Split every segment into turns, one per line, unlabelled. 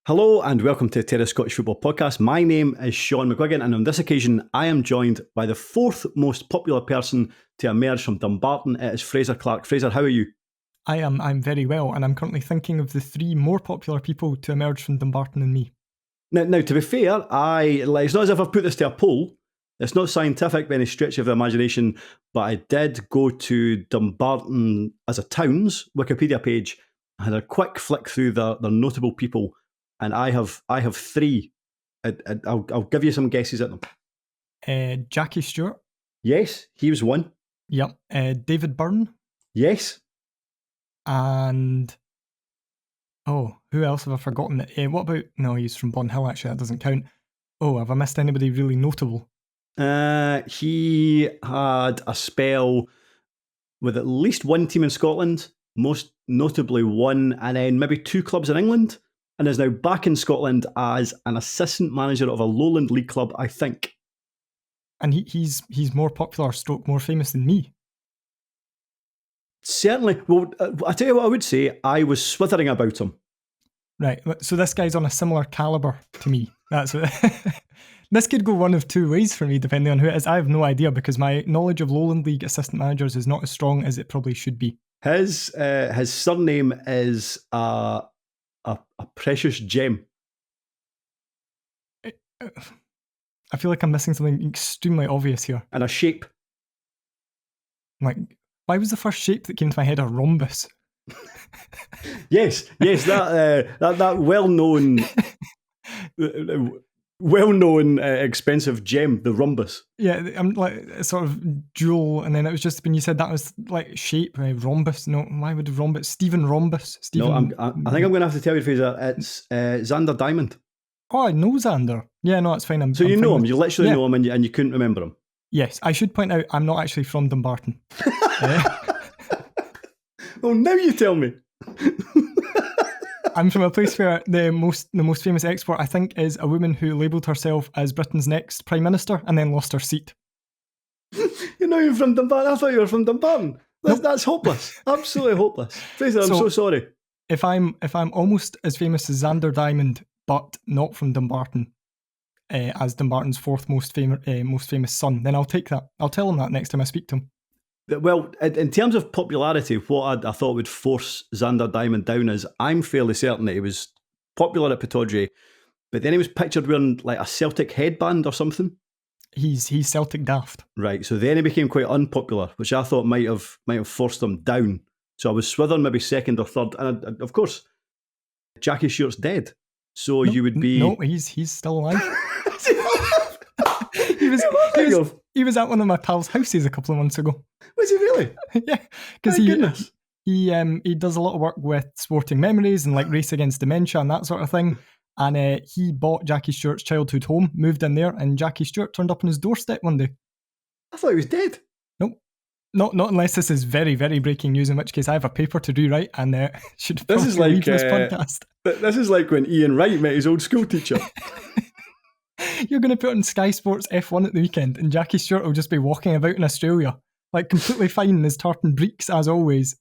Hello and welcome to Terrace Scottish Football Podcast. My name is Shaughan McGuigan, and on this occasion I am joined by the fourth most popular person to emerge from Dumbarton. It is Fraser Clarke. Fraser, how are you?
I'm very well, and I'm currently thinking of the three more popular people to emerge from Dumbarton than me.
Now to be fair, it's not as if I've put this to a poll. It's not scientific by any stretch of the imagination, but I did go to Dumbarton as a town's Wikipedia page. I had a quick flick through their notable people, and I have three. I'll give you some guesses at them.
Jackie Stewart.
Yes, he was one.
Yep. David Byrne.
Yes.
And who else have I forgotten? What about? No, he's from Bonhill. Actually, that doesn't count. Oh, have I missed anybody really notable?
He had a spell with at least one team in Scotland, most notably one, and then maybe two clubs in England, and is now back in Scotland as an assistant manager of a Lowland League club, I think.
And he's more popular, stroke more famous than me.
Certainly. Well, I tell you what I would say, I was swithering about him.
Right, so this guy's on a similar calibre to me. That's what this could go one of two ways for me, depending on who it is. I have no idea, because my knowledge of Lowland League assistant managers is not as strong as it probably should be.
His surname is a precious gem.
I feel like I'm missing something extremely obvious here.
And a shape.
Like, why was the first shape that came to my head a rhombus?
Yes, that well-known expensive gem, the rhombus.
Yeah, I'm like sort of jewel, and then it was just when you said that was like shape, rhombus. No, why would rhombus? Stephen Rhombus.
No, I think I'm going to have to tell you, Fraser, it's Xander Diamond.
Oh, I know Xander. Yeah, no, it's fine. I'm
know him. You literally know him, and you couldn't remember him.
Yes, I should point out I'm not actually from Dumbarton.
Oh, now you tell me.
I'm from a place where the most famous export, I think, is a woman who labelled herself as Britain's next Prime Minister and then lost her seat.
You know you're from Dumbarton? I thought you were from Dumbarton. That's hopeless. Absolutely hopeless. Fraser, I'm so sorry.
If I'm almost as famous as Xander Diamond, but not from Dumbarton, as Dumbarton's fourth most famous son, then I'll take that. I'll tell him that next time I speak to him.
Well, in terms of popularity, what I thought would force Xander Diamond down is I'm fairly certain that he was popular at Pittodrie, but then he was pictured wearing like a Celtic headband or something.
He's Celtic daft.
Right, so then he became quite unpopular, which I thought might have forced him down. So I was swithering maybe second or third, and of course, Jackie Stewart's dead. So you would be...
No, he's still alive. He was at one of my pals' houses a couple of months ago.
Was he really?
Yeah, because he does a lot of work with Sporting Memories and like Race Against Dementia and that sort of thing. And he bought Jackie Stewart's childhood home, moved in there, and Jackie Stewart turned up on his doorstep one day.
I thought he was dead.
Nope. Not unless this is very, very breaking news, in which case I have a paper to do, right? And should probably leave this podcast.
This is like when Ian Wright met his old school teacher.
You're going to put on Sky Sports F1 at the weekend, and Jackie Stewart will just be walking about in Australia, like completely fine in his tartan breeks as always.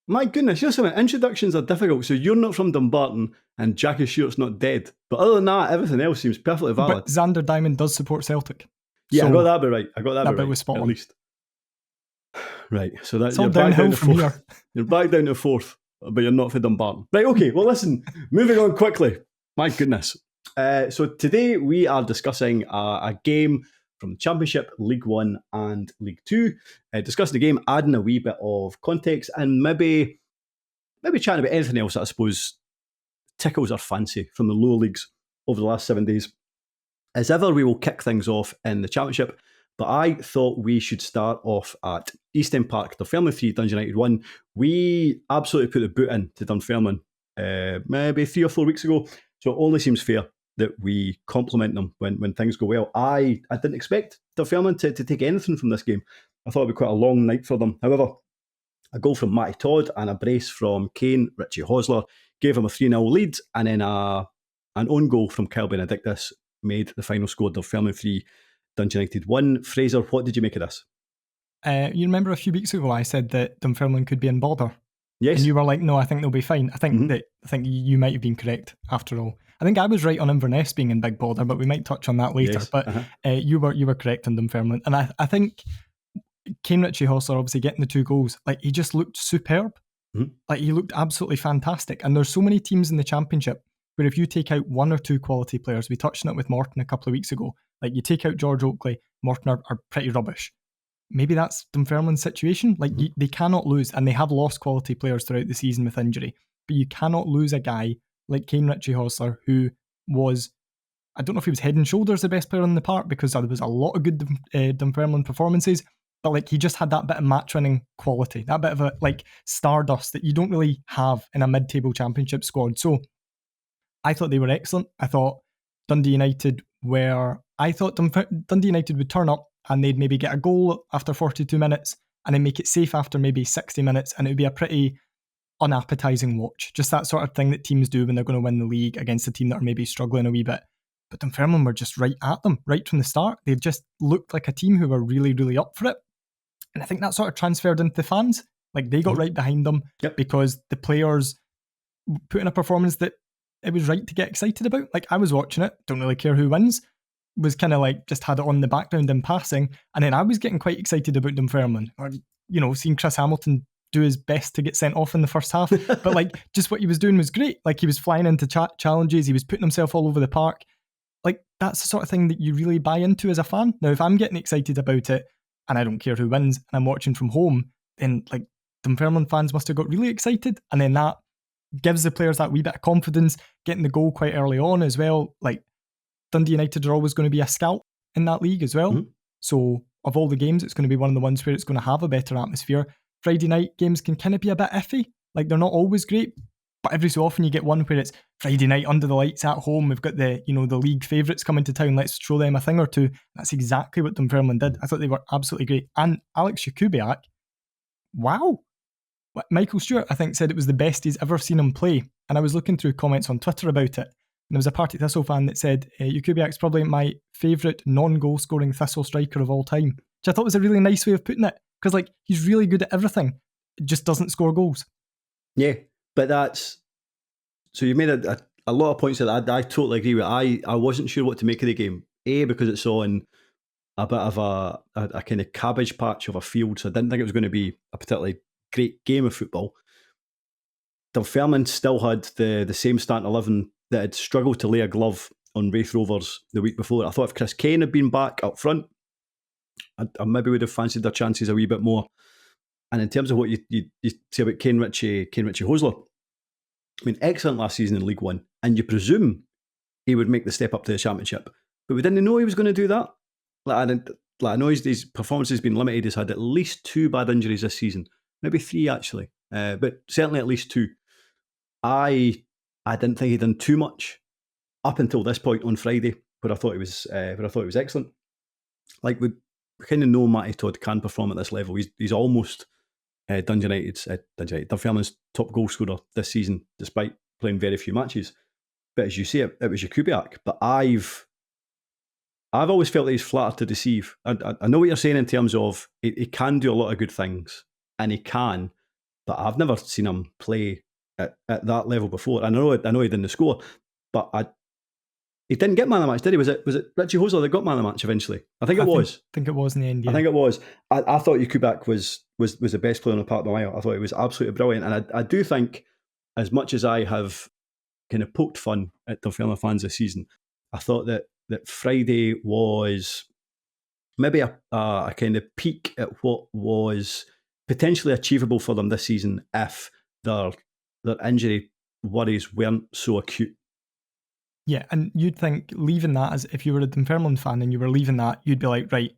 My goodness, introductions are difficult. So you're not from Dumbarton, and Jackie Stewart's not dead. But other than that, everything else seems perfectly valid.
But Xander Diamond does support Celtic.
Yeah, so I got that bit right. That
bit was spot on.
At least. Right, so that's
all downhill from here.
You're back down to fourth, but you're not for Dumbarton. Right, okay, well listen, moving on quickly. My goodness. So today we are discussing a game from Championship, League 1 and League 2. Discussing the game, adding a wee bit of context, and maybe chatting about anything else that I suppose tickles our fancy from the lower leagues over the last 7 days. As ever, we will kick things off in the Championship, but I thought we should start off at East End Park, Dunfermline 3, Dundee United 1. We absolutely put the boot in to Dunfermline maybe 3 or 4 weeks ago, so it only seems fair that we compliment them when things go well. I didn't expect Dunfermline to take anything from this game. I thought it would be quite a long night for them. However, a goal from Matty Todd and a brace from Kane, Richie Hosler, gave him a 3-0 lead, and then an own goal from Kyle Benedictus made the final score. Dunfermline 3, Dundee United 1. Fraser, what did you make of this?
You remember a few weeks ago I said that Dunfermline could be in bother?
Yes.
And you were like, no, I think they'll be fine. I think you might have been correct after all. I think I was right on Inverness being in big bother, but we might touch on that later.
Yes.
But you were correct on Dunfermline. And I think Kane Ritchie-Hostler obviously getting the 2 goals, like he just looked superb. Like he looked absolutely fantastic. And there's so many teams in the Championship where if you take out 1 or 2 quality players, we touched on it with Morton a couple of weeks ago, like you take out George Oakley, Morton are pretty rubbish. Maybe that's Dunfermline's situation. Like they cannot lose, and they have lost quality players throughout the season with injury, but you cannot lose a guy like Kane Ritchie-Hostler, who was, I don't know if he was head and shoulders the best player in the park, because there was a lot of good Dunfermline performances, but like he just had that bit of match-winning quality, that bit of a like stardust that you don't really have in a mid-table Championship squad. So I thought they were excellent. I thought Dundee United Dundee United would turn up and they'd maybe get a goal after 42 minutes and then make it safe after maybe 60 minutes, and it would be a pretty unappetizing watch. Just that sort of thing that teams do when they're going to win the league against a team that are maybe struggling a wee bit. But Dunfermline were just right at them, right from the start. They just looked like a team who were really, really up for it. And I think that sort of transferred into the fans. Like they got right behind them because the players put in a performance that it was right to get excited about. Like I was watching it, don't really care who wins, was kind of like just had it on the background in passing, and then I was getting quite excited about Dunfermline, or seeing Chris Hamilton do his best to get sent off in the first half, but like just what he was doing was great. Like he was flying into challenges, he was putting himself all over the park. Like that's the sort of thing that you really buy into as a fan. Now if I'm getting excited about it and I don't care who wins and I'm watching from home, then like Dunfermline fans must have got really excited, and then that gives the players that wee bit of confidence, getting the goal quite early on as well. Like Dundee United are always going to be a scalp in that league as well. So of all the games, it's going to be one of the ones where it's going to have a better atmosphere. Friday night games can kind of be a bit iffy. Like they're not always great, but every so often you get one where it's Friday night under the lights at home. We've got the the league favourites coming to town. Let's show them a thing or two. That's exactly what Dunfermline did. I thought they were absolutely great. And Alex Jakubiak, wow. Michael Stewart, I think, said it was the best he's ever seen him play. And I was looking through comments on Twitter about it. And there was a Partick Thistle fan that said, Jakubiak's probably my favourite non-goal scoring Thistle striker of all time. Which I thought was a really nice way of putting it. Because like he's really good at everything. Just doesn't score goals.
Yeah, but that's... So you made a lot of points that I totally agree with. I wasn't sure what to make of the game. A, because it's on a bit of a kind of cabbage patch of a field, so I didn't think it was going to be a particularly great game of football. Dunfermline still had the same starting 11 that had struggled to lay a glove on Wraith Rovers the week before. I thought if Chris Kane had been back up front, I maybe would have fancied their chances a wee bit more. And in terms of what you say about Kane Ritchie-Hostler, I mean, excellent last season in League One, and you presume he would make the step up to the Championship. But we didn't know he was going to do that. I know his performance has been limited. He's had at least 2 bad injuries this season. Maybe 3 actually, but certainly at least 2. I didn't think he'd done too much up until this point on Friday, where I thought he was excellent. Like we kind of know Matty Todd can perform at this level. He's almost Dunfermline's top goal scorer this season, despite playing very few matches. But as you say, it was Jakubiak. But I've always felt that he's flattered to deceive. I know what you're saying in terms of he can do a lot of good things, and he can, but I've never seen him play at that level before. I know he didn't score, but he didn't get man of the match, did he? Was it Ritchie-Hostler that got man of the match eventually? I think it was.
I think it was in the end, yeah.
I think it was. I thought Jakubiak was the best player on the park of the mile. I thought he was absolutely brilliant. And I do think, as much as I have kind of poked fun at Dunfermline fans this season, I thought that Friday was maybe a kind of peak at what was potentially achievable for them this season if their injury worries weren't so acute.
Yeah, and you'd think leaving that, as if you were a Dunfermline fan and you were leaving that, you'd be like, right,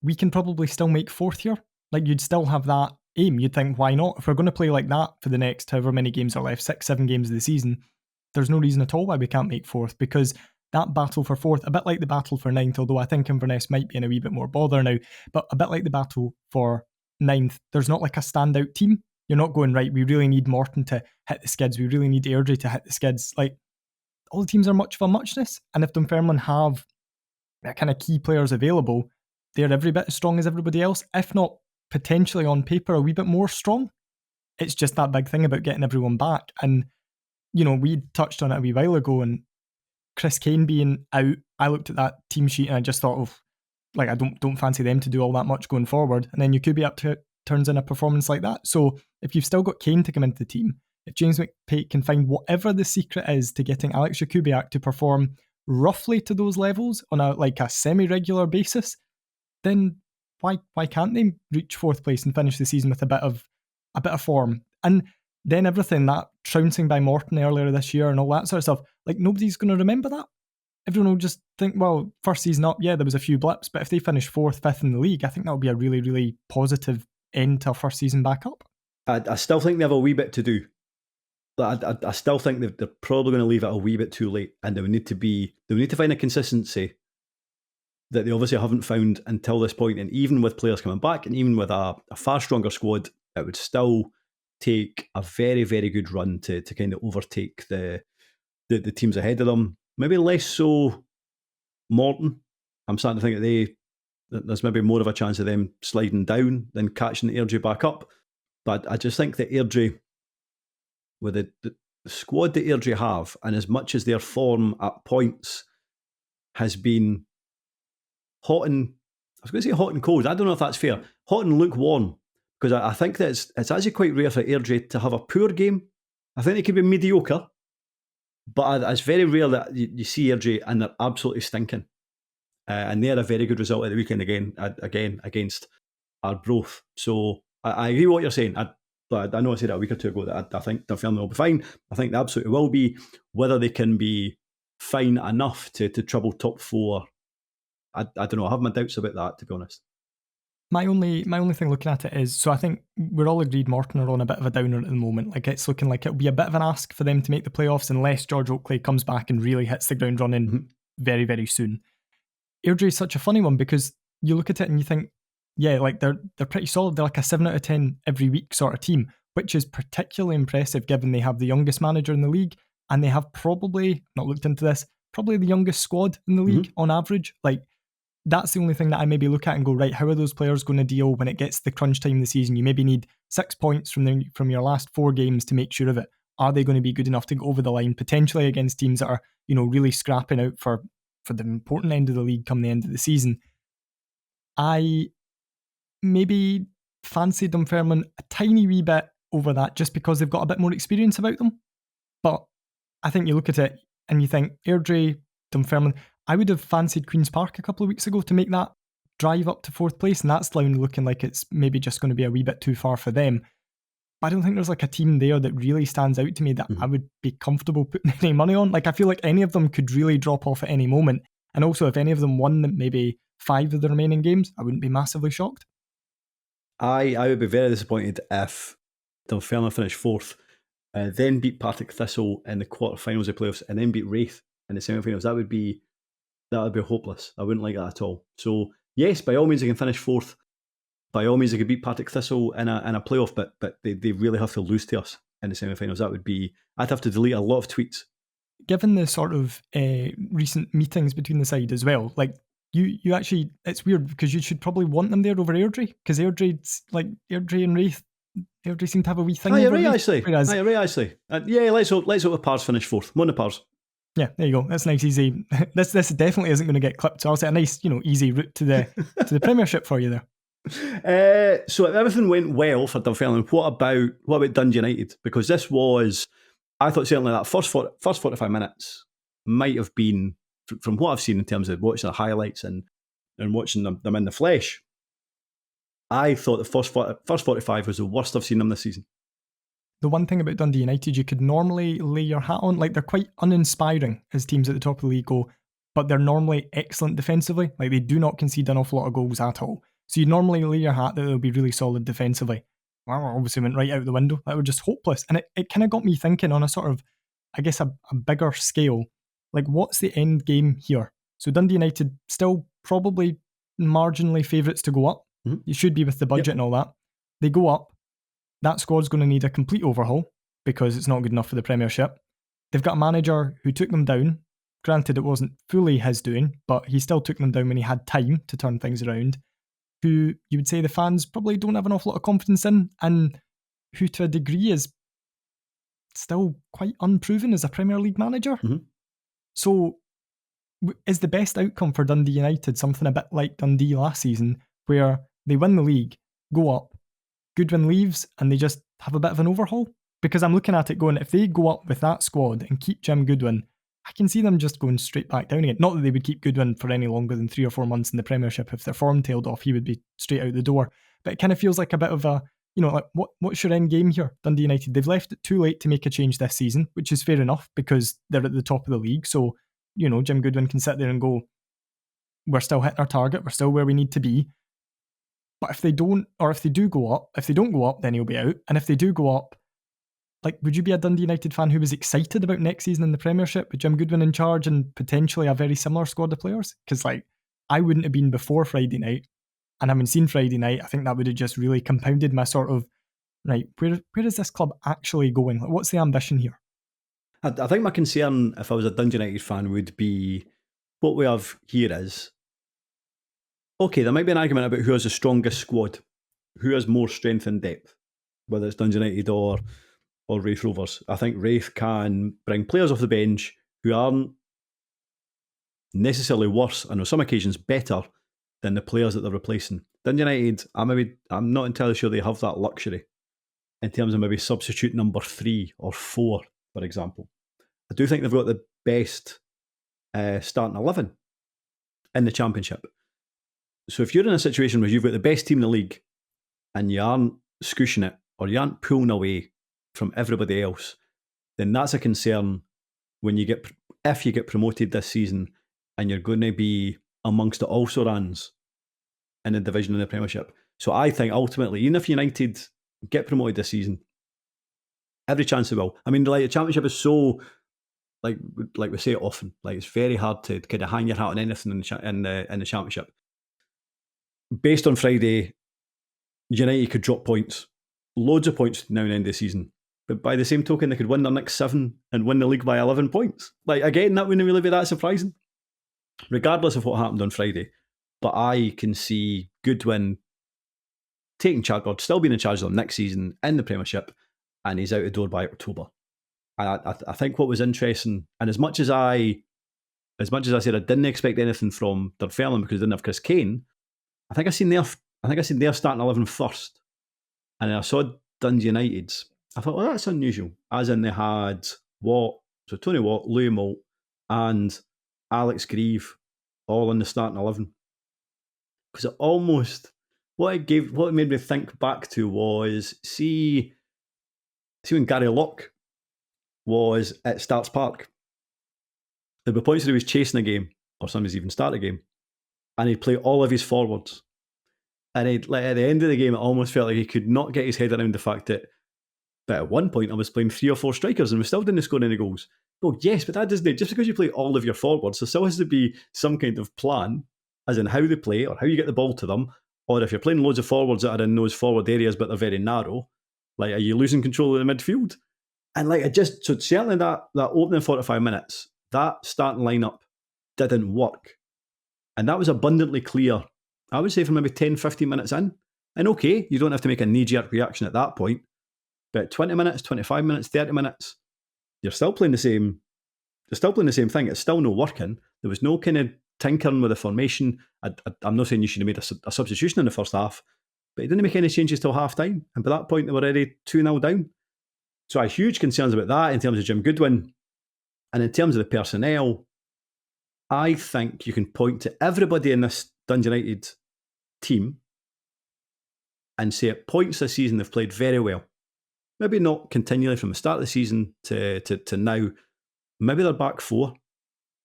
we can probably still make 4th here. Like you'd still have that aim. You'd think, why not? If we're going to play like that for the next however many games are left, 6, 7 games of the season, there's no reason at all why we can't make 4th, because that battle for 4th, a bit like the battle for 9th, although I think Inverness might be in a wee bit more bother now, but a bit like the battle for 9th, there's not like a standout team. You're not going, right, we really need Morton to hit the skids, we really need Airdrie to hit the skids. Like, all the teams are much of a muchness, and if Dunfermline have that kind of key players available, they're every bit as strong as everybody else, if not potentially on paper a wee bit more strong. it's just that big thing about getting everyone back. And, we touched on it a wee while ago, and Chris Kane being out, I looked at that team sheet and I just thought of, I don't fancy them to do all that much going forward. And then Jakubiak turns in a performance like that. So if you've still got Kane to come into the team, if James McPake can find whatever the secret is to getting Alex Jakubiak to perform roughly to those levels on a semi-regular basis, then why can't they reach 4th place and finish the season with a bit of form? And then everything, that trouncing by Morton earlier this year and all that sort of stuff, nobody's going to remember that. Everyone will just think, well, first season up, yeah, there was a few blips, but if they finish 4th, 5th in the league, I think that would be a really, really positive end to our first season back up.
I still think they have a wee bit to do. I still think they're probably going to leave it a wee bit too late, and they will need to find a consistency that they obviously haven't found until this point. And even with players coming back, and even with a far stronger squad, it would still take a very, very good run to kind of overtake the teams ahead of them. Maybe less so Morton. I'm starting to think that there's maybe more of a chance of them sliding down than catching Airdrie back up. But I just think that Airdrie, with the squad that Airdrie have, and as much as their form at points has been hot and cold, I don't know if that's fair, hot and lukewarm, because I think that it's actually quite rare for Airdrie to have a poor game. I think they could be mediocre, but it's very rare that you see Airdrie and they're absolutely stinking. And they had a very good result at the weekend again against Arbroath. So I agree with what you're saying. But I know I said that a week or two ago that I think Dunfermline will be fine. I think they absolutely will be. Whether they can be fine enough to trouble top 4, I don't know. I have my doubts about that, to be honest.
My only thing looking at it is, so I think we're all agreed Morton are on a bit of a downer at the moment. It's looking like it'll be a bit of an ask for them to make the playoffs unless George Oakley comes back and really hits the ground running very, very soon. Airdrie is such a funny one because you look at it and you think, yeah, they're pretty solid. They're like a 7 out of 10 every week sort of team, which is particularly impressive given they have the youngest manager in the league and they have probably, not looked into this, probably the youngest squad in the league on average. That's the only thing that I maybe look at and go, right, how are those players going to deal when it gets to the crunch time of the season? You maybe need 6 points from your last 4 games to make sure of it. Are they going to be good enough to go over the line, potentially against teams that are, really scrapping out for the important end of the league come the end of the season? I maybe fancy Dunfermline a tiny wee bit over that just because they've got a bit more experience about them. But I think you look at it and you think, Airdrie, Dunfermline, I would have fancied Queen's Park a couple of weeks ago to make that drive up to 4th place, and that's looking like it's maybe just going to be a wee bit too far for them. But I don't think there's a team there that really stands out to me that I would be comfortable putting any money on. I feel like any of them could really drop off at any moment. And also, if any of them won maybe 5 of the remaining games, I wouldn't be massively shocked.
I would be very disappointed if Dunfermline finished 4th, then beat Partick Thistle in the quarterfinals of playoffs, and then beat Wraith in the semi-finals. That would be hopeless. I wouldn't like that at all. So yes, by all means they can finish 4th. By all means they could beat Partick Thistle in a playoff, but they really have to lose to us in the semi-finals. I'd have to delete a lot of tweets.
Given the sort of recent meetings between the side as well, you actually, it's weird because you should probably want them there over Airdrie, because Airdrie and Wraith, Airdrie seem to have a wee thing.
You're right, actually. Yeah, let's hope the Pars finish 4th. One of the Pars.
Yeah, there you go. That's nice, easy. This definitely isn't going to get clipped. So I'll say a nice, easy route to the Premiership for you there.
So if everything went well for Dunfermline, what about Dundee United? Because this was, I thought certainly that first 45 minutes might have been, from what I've seen in terms of watching the highlights and watching them in the flesh, I thought the first 45 was the worst I've seen them this season.
The one thing about Dundee United you could normally lay your hat on, they're quite uninspiring as teams at the top of the league go, but they're normally excellent defensively. They do not concede an awful lot of goals at all. So you normally lay your hat that they'll be really solid defensively. Well, obviously went right out the window. That was just hopeless. And it kind of got me thinking on a sort of, I guess, a bigger scale. What's the end game here? So Dundee United still probably marginally favourites to go up. You should be with the budget and all that. They go up. That squad's going to need a complete overhaul because it's not good enough for the Premiership. They've got a manager who took them down. Granted, it wasn't fully his doing, but he still took them down when he had time to turn things around. Who you would say the fans probably don't have an awful lot of confidence in, and who to a degree is still quite unproven as a Premier League manager.
Mhm.
So is the best outcome for Dundee United something a bit like Dundee last season, where they win the league, go up, Goodwin leaves, and they just have a bit of an overhaul? Because I'm looking at it going, if they go up with that squad and keep Jim Goodwin, I can see them just going straight back down again. Not that they would keep Goodwin for any longer than 3 or 4 months in the Premiership. If their form tailed off, he would be straight out the door. But it kind of feels like a bit of a, like, what's your end game here, Dundee United? They've left it too late to make a change this season, which is fair enough because they're at the top of the league. So, Jim Goodwin can sit there and go, we're still hitting our target, we're still where we need to be. But if they don't, or if they do go up, if they don't go up, then he'll be out. And if they do go up, like, would you be a Dundee United fan who was excited about next season in the Premiership with Jim Goodwin in charge and potentially a very similar squad of players? Because, like, I wouldn't have been before Friday night. And having seen Friday night, I think that would have just really compounded my sort of, right, where is this club actually going? Like, what's the ambition here?
I think my concern, if I was a Dundee United fan, would be what we have here is, okay, there might be an argument about who has the strongest squad, who has more strength and depth, whether it's Dundee United or Raith Rovers. I think Raith can bring players off the bench who aren't necessarily worse, and on some occasions better, than the players that they're replacing. Dundee United, I'm not entirely sure they have that luxury in terms of maybe substitute number 3 or 4, for example. I do think they've got the best starting 11 in the Championship. So if you're in a situation where you've got the best team in the league and you aren't squishing it or you aren't pulling away from everybody else, then that's a concern when if you get promoted this season and you're going to be amongst the also-rans in the division in the Premiership. So I think ultimately, even if United get promoted this season, every chance they will. I mean, like, the Championship is so, like we say it often, like, it's very hard to kind of hang your hat on anything in the Championship. Based on Friday, United could drop points, loads of points now and end of the season. But by the same token, they could win their next 7 and win the league by 11 points. Like, again, that wouldn't really be that surprising, regardless of what happened on Friday. But I can see Goodwin taking charge, or still being in charge of them next season in the Premiership, and he's out the door by October. And I think what was interesting, and as much as I said I didn't expect anything from Dunfermline because they didn't have Chris Kane, I think I seen their starting 11 first, and then I saw Dundee United's. I thought, well, that's unusual. As in, they had Tony Watt, Louis Moult, and Alex Grieve all in the starting 11. Because it almost, what it made me think back to was, see when Gary Locke was at Starts Park. There were points where he was chasing a game, or sometimes even start a game, and he'd play all of his forwards. And at the end of the game, it almost felt like he could not get his head around the fact that, but at one point I was playing 3 or 4 strikers and we still didn't score any goals. Well, yes, but that doesn't, just because you play all of your forwards, there still has to be some kind of plan, as in how they play or how you get the ball to them, or if you're playing loads of forwards that are in those forward areas but they're very narrow, like, are you losing control of the midfield? And like, so certainly that opening 45 minutes, that starting lineup didn't work. And that was abundantly clear, I would say, for maybe 10, 15 minutes in. And okay, you don't have to make a knee-jerk reaction at that point, but 20 minutes, 25 minutes, 30 minutes, you're still playing the same thing. It's still no working. There was no kind of tinkering with the formation. I'm not saying you should have made a substitution in the first half, but he didn't make any changes till half-time. And by that point, they were already 2-0 down. So I have huge concerns about that in terms of Jim Goodwin. And in terms of the personnel, I think you can point to everybody in this Dundee United team and say at points this season they've played very well. Maybe not continually from the start of the season to now. Maybe they're back 4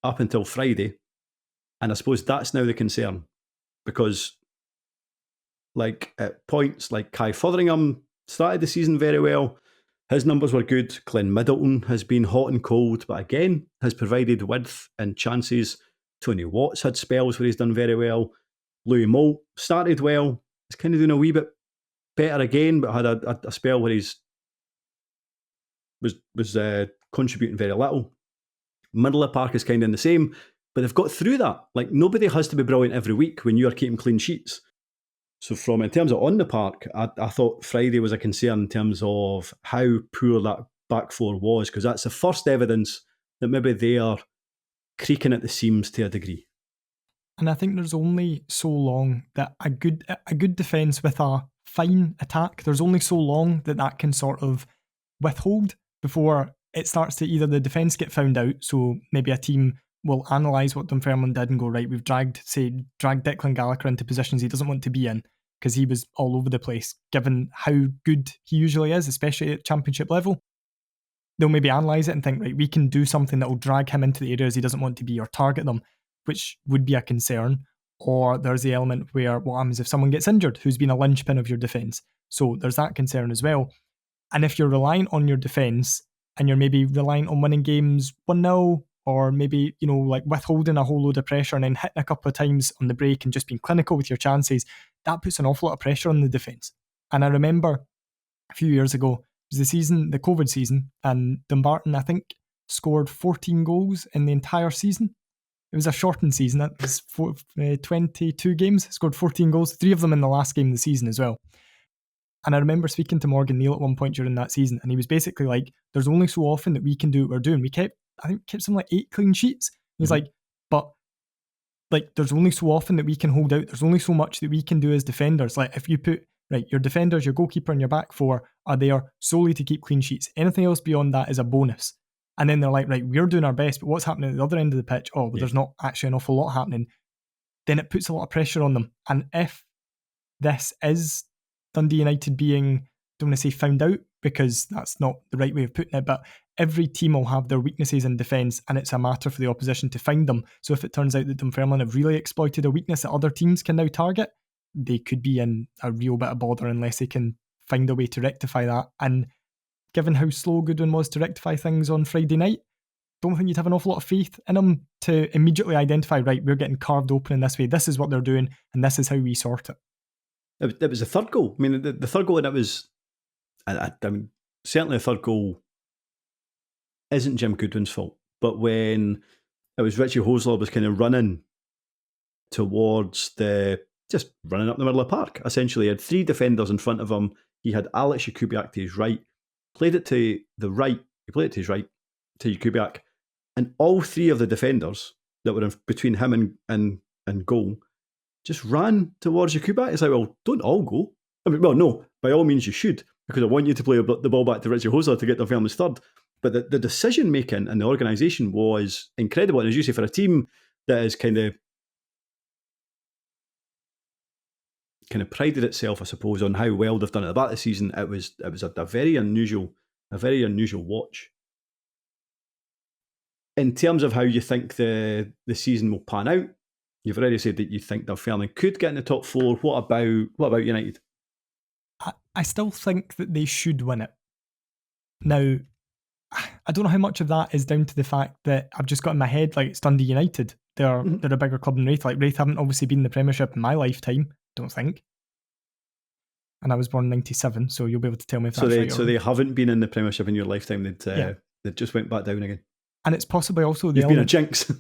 up until Friday. And I suppose that's now the concern. Because, like, at points, like, Kai Fotheringham started the season very well. His numbers were good. Glenn Middleton has been hot and cold, but again, has provided width and chances. Tony Watt's had spells where he's done very well. Louis Moult started well. He's kind of doing a wee bit better again, but had a spell where he's was contributing very little. Middle of the park is kind of in the same, but they've got through that. Like, nobody has to be brilliant every week when you are keeping clean sheets. So in terms of on the park, I thought Friday was a concern in terms of how poor that back four was, because that's the first evidence that maybe they are creaking at the seams to a degree.
And I think there's only so long that a good defence with a fine attack, there's only so long that can sort of withhold before it starts to either the defence get found out, so maybe a team will analyse what Dunfermline did and go, right, we've dragged Declan Gallagher into positions he doesn't want to be in because he was all over the place, given how good he usually is, especially at championship level. They'll maybe analyse it and think, right, we can do something that will drag him into the areas he doesn't want to be or target them, which would be a concern. Or there's the element where what happens if someone gets injured who's been a linchpin of your defence. So there's that concern as well. And if you're reliant on your defence and you're maybe reliant on winning games 1-0 or maybe, like withholding a whole load of pressure and then hitting a couple of times on the break and just being clinical with your chances, that puts an awful lot of pressure on the defence. And I remember a few years ago, it was the COVID season, and Dumbarton, I think, scored 14 goals in the entire season. It was a shortened season. That was 22 games, scored 14 goals, 3 of them in the last game of the season as well. And I remember speaking to Morgan Neal at one point during that season, and he was basically like, there's only so often that we can do what we're doing. We kept something like 8 clean sheets. He's like, but like, there's only so often that we can hold out. There's only so much that we can do as defenders. Like, if you put, right, your defenders, your goalkeeper and your back four are there solely to keep clean sheets. Anything else beyond that is a bonus. And then they're like, right, we're doing our best, but what's happening at the other end of the pitch? Oh, well, there's not actually an awful lot happening. Then it puts a lot of pressure on them. And if this is Dundee United being, don't want to say found out, because that's not the right way of putting it, but every team will have their weaknesses in defence, and it's a matter for the opposition to find them. So if it turns out that Dunfermline have really exploited a weakness that other teams can now target, they could be in a real bit of bother unless they can find a way to rectify that. And given how slow Goodwin was to rectify things on Friday night, don't think you'd have an awful lot of faith in him to immediately identify, right, we're getting carved open in this way, this is what they're doing, and this is how we sort it.
It was the third goal. I mean, the third goal, and it was, I mean, certainly the third goal isn't Jim Goodwin's fault. But when it was Richie Hosler was kind of running towards just running up the middle of the park, essentially. He had 3 defenders in front of him. He had Alex Jakubiak to his right, played it to the right, he played it to his right, to Jakubiak, and all 3 of the defenders that were between him and goal just ran towards Jakubiak. It's like, well, don't all go. I mean, well, no, by all means you should, because I want you to play the ball back to Richie Hosler to get Dunfermline's third. But the decision-making and the organisation was incredible. And as you say, for a team that is kind of prided itself, I suppose, on how well they've done at the back of the season, it was a very unusual watch. In terms of how you think the season will pan out, you've already said that you think Dunfermline could get in the top 4. What about United?
I still think that they should win it. Now, I don't know how much of that is down to the fact that I've just got in my head, like, it's Dundee United. They're a bigger club than Wraith. Like, Wraith haven't obviously been in the Premiership in my lifetime, don't think. And I was born in 97, so you'll be able to tell me if that's right.
So they haven't been in the Premiership in your lifetime. They just went back down again. And it's possibly also the element... been a jinx.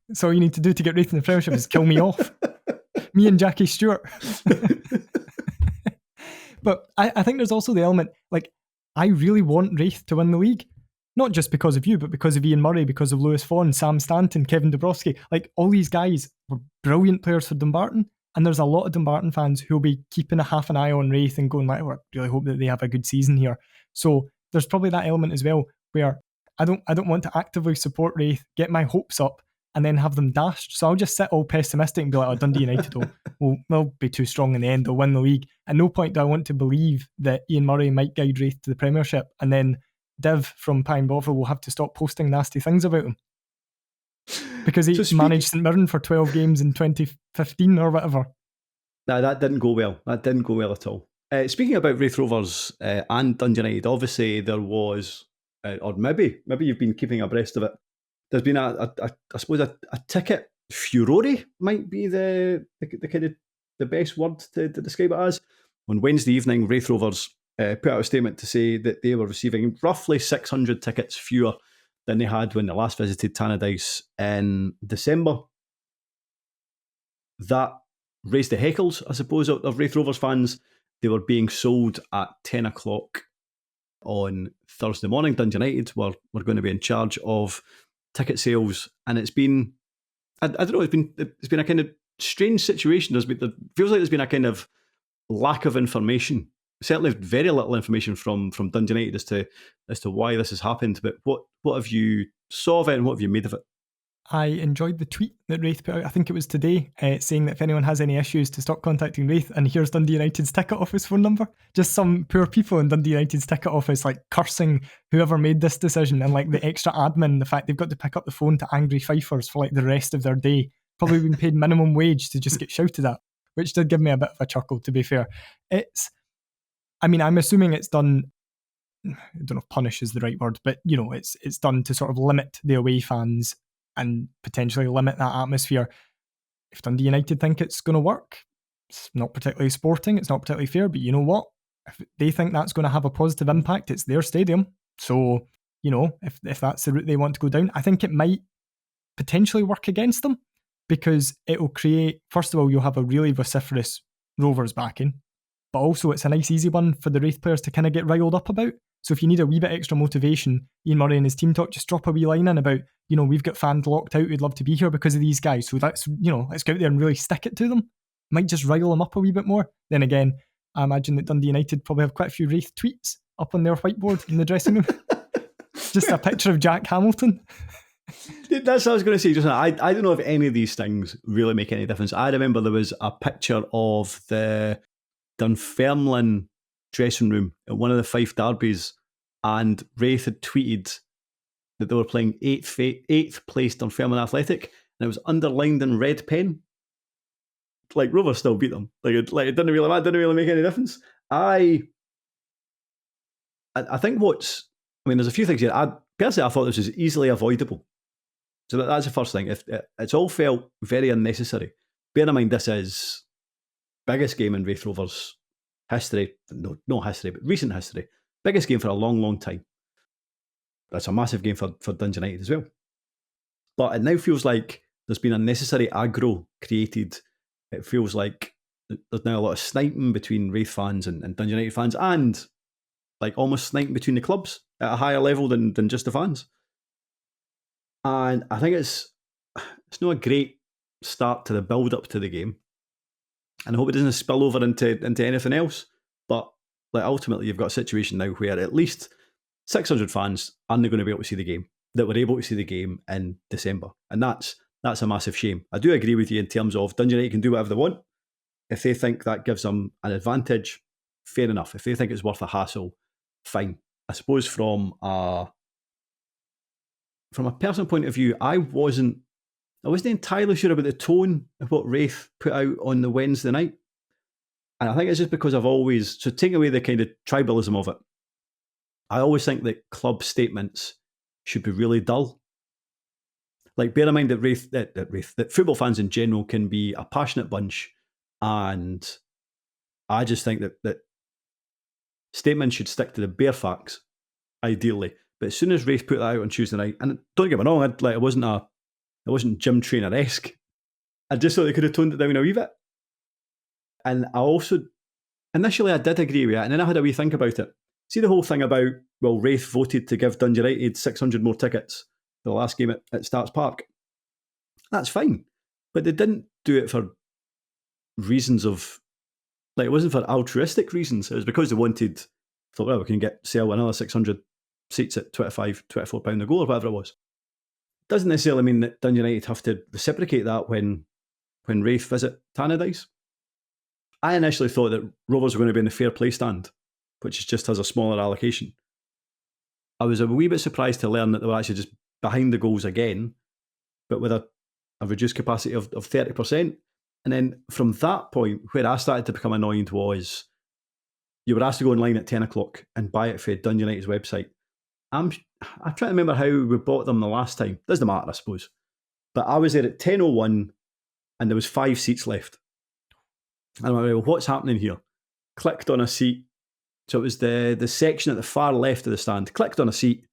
It's all you need to do to get Wraith in the Premiership is kill me off. Me and Jackie Stewart. But I think there's also the element, like, I really want Wraith to win the league. Not just because of you, but because of Ian Murray, because of Lewis Vaughan, Sam Stanton, Kevin Dabrowski. Like, all these guys were brilliant players for Dumbarton. And there's a lot of Dumbarton fans who'll be keeping a half an eye on Wraith and going, like, I really hope that they have a good season here. So there's probably that element as well, where I don't want to actively support Wraith, get my hopes up, and then have them dashed. So I'll just sit all pessimistic and be like, oh, Dundee United will be too strong in the end, they'll win the league. At no point do I want to believe that Ian Murray might guide Wraith to the Premiership, and then Div from Pine Bovril will have to stop posting nasty things about him. Because he managed St Mirren for 12 games in 2015 or whatever.
No, that didn't go well. That didn't go well at all. Speaking about Wraith Rovers and Dundee United, obviously there was, or maybe you've been keeping abreast of it, there's been I suppose a ticket furore might be the kind of the best word to describe it as. On Wednesday evening, Wraith Rovers put out a statement to say that they were receiving roughly 600 tickets fewer than they had when they last visited Tannadice in December. That raised the heckles, I suppose, of Wraith Rovers fans. They were being sold at 10 o'clock on Thursday morning. Dundee United were going to be in charge of ticket sales, and it's been, I don't know, it's been a kind of strange situation. It feels like there's been a kind of lack of information. Certainly, very little information from Dundee United as to why this has happened. But what have you saw of it, and what have you made of it?
I enjoyed the tweet that Wraith put out, I think it was today, saying that if anyone has any issues to stop contacting Wraith, and here's Dundee United's ticket office phone number. Just some poor people in Dundee United's ticket office like cursing whoever made this decision, and like the extra admin, the fact they've got to pick up the phone to angry fifers for like the rest of their day, probably been paid minimum wage to just get shouted at, which did give me a bit of a chuckle, to be fair. I'm assuming it's done, I don't know if punish is the right word, but it's done to sort of limit the away fans and potentially limit that atmosphere. If Dundee United think it's going to work, it's not particularly sporting, it's not particularly fair, but you know what? If they think that's going to have a positive impact, it's their stadium. So, if that's the route they want to go down, I think it might potentially work against them, because it will create, first of all, you'll have a really vociferous Rovers backing, but also it's a nice easy one for the Wraith players to kind of get riled up about. So if you need a wee bit extra motivation, Ian Murray and his team talk, just drop a wee line in about, we've got fans locked out who'd love to be here because of these guys. So that's, let's go out there and really stick it to them. Might just rile them up a wee bit more. Then again, I imagine that Dundee United probably have quite a few Wraith tweets up on their whiteboard in the dressing room. Just a picture of Jack Hamilton.
That's what I was going to say. Just now, I don't know if any of these things really make any difference. I remember there was a picture of the Dunfermline dressing room at one of the Fife derbies, and Wraith had tweeted that they were playing eighth place Dunfermline Athletic, and it was underlined in red pen. Like, Rovers still beat them. It didn't really make any difference. I think there's a few things here. I thought this was easily avoidable. So that's the first thing. It's all felt very unnecessary. Bear in mind, this is biggest game in Wraith Rovers history. No, not history, but recent history. Biggest game for a long, long time. That's a massive game for Dundee United as well. But it now feels like there's been unnecessary aggro created. It feels like there's now a lot of sniping between Wraith fans and Dundee United fans, and like almost sniping between the clubs at a higher level than just the fans. And I think it's not a great start to the build-up to the game. And I hope it doesn't spill over into anything else. But ultimately, you've got a situation now where at least 600 fans aren't going to be able to see the game, that were able to see the game in December. And that's a massive shame. I do agree with you in terms of Dundee United can do whatever they want. If they think that gives them an advantage, fair enough. If they think it's worth a hassle, fine. I suppose from a personal point of view, I wasn't entirely sure about the tone of what Wraith put out on the Wednesday night. And I think it's just because so taking away the kind of tribalism of it, I always think that club statements should be really dull. Like, bear in mind that football fans in general can be a passionate bunch, and I just think that statements should stick to the bare facts, ideally. But as soon as Wraith put that out on Tuesday night, and don't get me wrong, it wasn't gym trainer-esque. I just thought they could have toned it down a wee bit. And I also, initially I did agree with it, and then I had a wee think about it. See the whole thing about, Wraith voted to give Dundee United 600 more tickets for the last game at Starks Park. That's fine. But they didn't do it for reasons of, it wasn't for altruistic reasons. It was because they thought, we can sell another 600 seats at £24 a goal or whatever it was. Doesn't necessarily mean that Dundee United have to reciprocate that when Wraith visit Tannadice. I initially thought that Rovers were going to be in the fair play stand, which just has a smaller allocation. I was a wee bit surprised to learn that they were actually just behind the goals again, but with a reduced capacity of 30%. And then from that point, where I started to become annoyed was you were asked to go online at 10 o'clock and buy it for Dundee United's website. I'm trying to remember how we bought them the last time. Doesn't matter, I suppose. But I was there at 10:01 and there was 5 seats left. And I went, well, what's happening here? Clicked on a seat. So it was the section at the far left of the stand. Clicked on a seat.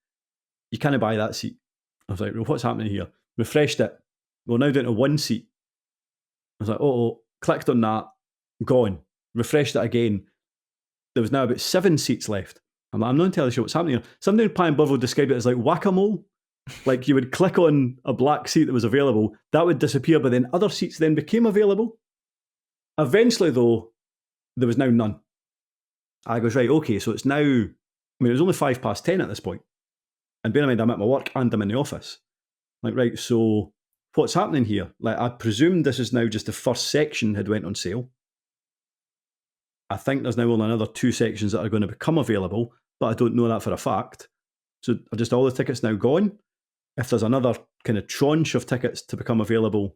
You can't buy that seat. I was like, well, what's happening here? Refreshed it. We're now down to 1 seat. I was like, clicked on that, gone. Refreshed it again. There was now about 7 seats left. I'm not entirely sure what's happening here. Somebody in Pine Burville described it as like whack-a-mole. Like you would click on a black seat that was available, that would disappear, but then other seats then became available. Eventually, though, there was now none. I goes, right, okay, so it's now, it was only 10:05 at this point. And bear in mind, I'm at my work and I'm in the office. Like, right, so what's happening here? Like, I presume this is now just the first section had went on sale. I think there's now only another 2 sections that are going to become available, but I don't know that for a fact. So are just all the tickets now gone? If there's another kind of tranche of tickets to become available,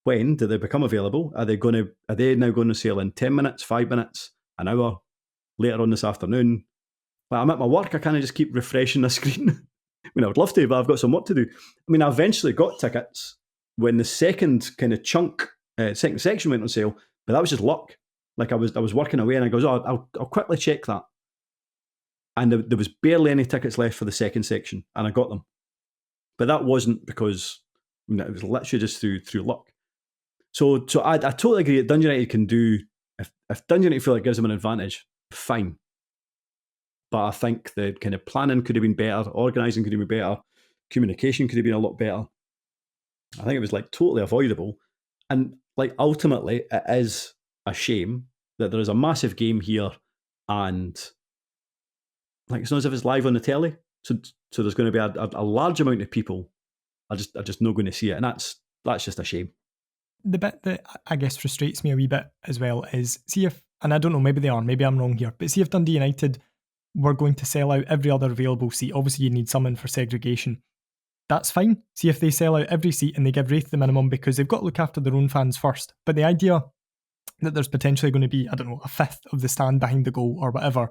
when do they become available? Are they now going to sale in 10 minutes, 5 minutes, an hour, later on this afternoon? Like, I'm at my work, I can't just keep refreshing the screen. I would love to, but I've got some work to do. I eventually got tickets when the second kind of chunk, second section went on sale, but that was just luck. Like I was working away and I goes, I'll quickly check that. And there was barely any tickets left for the second section, and I got them. But that wasn't because it was literally just through luck. So I totally agree that Dundee United can do, if Dundee United feel like it gives them an advantage, fine. But I think the kind of planning could have been better, organising could have been better, communication could have been a lot better. I think it was like totally avoidable. And like ultimately, it is a shame that there is a massive game here and like it's not as if it's live on the telly. So there's going to be a large amount of people are just not going to see it. And that's just a shame.
The bit that I guess frustrates me a wee bit as well is, see if, and I don't know, maybe they are, maybe I'm wrong here, but see if Dundee United were going to sell out every other available seat. Obviously you need some in for segregation. That's fine. See if they sell out every seat and they give Wraith the minimum, because they've got to look after their own fans first. But the idea that there's potentially going to be, I don't know, a fifth of the stand behind the goal or whatever,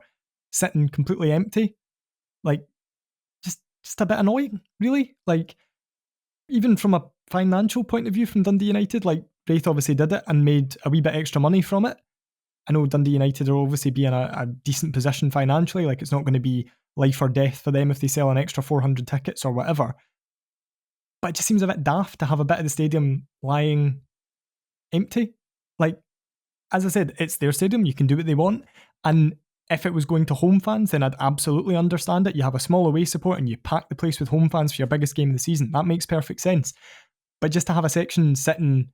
sitting completely empty, like, just a bit annoying, really. Like, even from a financial point of view from Dundee United, like, Wraith obviously did it and made a wee bit extra money from it. I know Dundee United will obviously be in a decent position financially, like it's not going to be life or death for them if they sell an extra 400 tickets or whatever. But it just seems a bit daft to have a bit of the stadium lying empty. Like, as I said, it's their stadium, you can do what they want. And if it was going to home fans, then I'd absolutely understand it. You have a small away support and you pack the place with home fans for your biggest game of the season. That makes perfect sense. But just to have a section sitting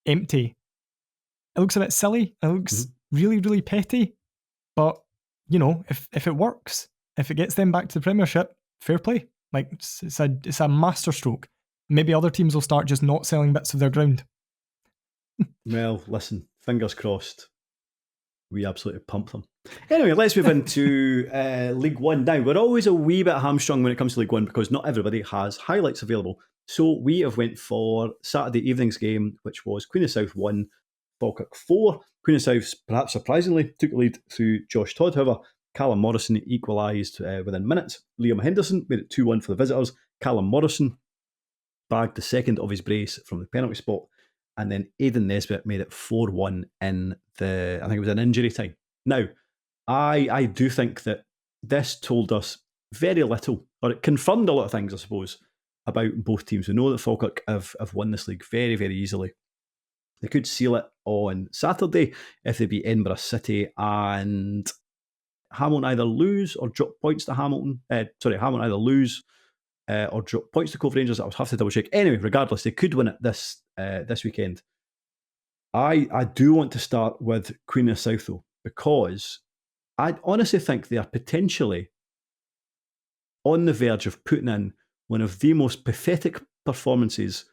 empty, it looks a bit silly. It looks really, really petty. But, you know, if it works, if it gets them back to the Premiership, fair play. Like, it's a masterstroke. Maybe other teams will start just not selling bits of their ground.
Well, listen, fingers crossed. We absolutely pump them. Anyway, let's move into League One. Now, we're always a wee bit hamstrung when it comes to League One because not everybody has highlights available. So we have went for Saturday evening's game, which was Queen of South 1, Falkirk 4. Queen of South, perhaps surprisingly, took the lead through Josh Todd. However, Callum Morrison equalised within minutes. Liam Henderson made it 2-1 for the visitors. Callum Morrison bagged the second of his brace from the penalty spot. And then Aidan Nesbitt made it 4-1 in I think it was an injury time. Now, I do think that this told us very little, or it confirmed a lot of things, I suppose, about both teams. We know that Falkirk have won this league very, very easily. They could seal it on Saturday if they beat Edinburgh City and Hamilton either lose or drop points to Hamilton. Hamilton either lose or drop points to Cove Rangers. I would have to double check. Anyway, regardless, they could win it this weekend. I do want to start with Queen of South though, because I honestly think they are potentially on the verge of putting in one of the most pathetic performances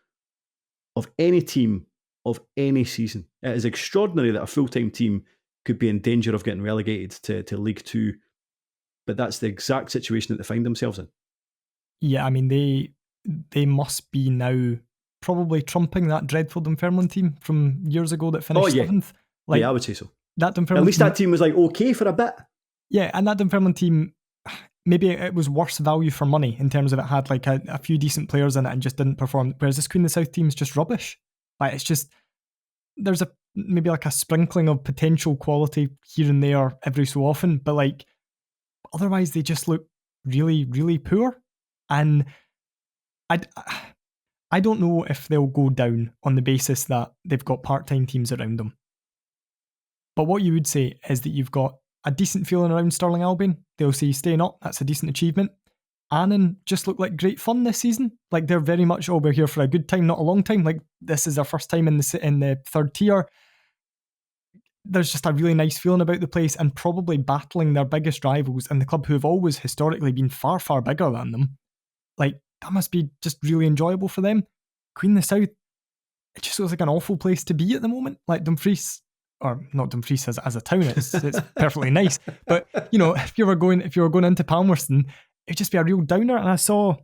of any team of any season. It is extraordinary that a full-time team could be in danger of getting relegated to League Two, but that's the exact situation that they find themselves in. Yeah, I mean,
they must be now probably trumping that dreadful Dunfermline team from years ago that finished 7th.
Like, yeah, I would say so.
That Dunfermline
At least that team was like okay for a bit.
Yeah, and that Dunfermline team, maybe it was worse value for money in terms of it had like a few decent players in it and just didn't perform. Whereas this Queen of the South team is just rubbish. Like, it's just, there's maybe like a sprinkling of potential quality here and there every so often, but like otherwise they just look really, really poor. And I don't know if they'll go down on the basis that they've got part-time teams around them. But what you would say is that you've got a decent feeling around Stirling Albion. They'll say staying up, that's a decent achievement. Annan just look like great fun this season. Like they're very much, we're here for a good time, not a long time. Like this is our first time in the third tier. There's just a really nice feeling about the place, and probably battling their biggest rivals and the club who have always historically been far, far bigger than them. Like that must be just really enjoyable for them. Queen of the South, it just looks like an awful place to be at the moment. Like Dumfries, or not Dumfries as a town, it's perfectly nice. But if you were going into Palmerston, it'd just be a real downer. And I saw,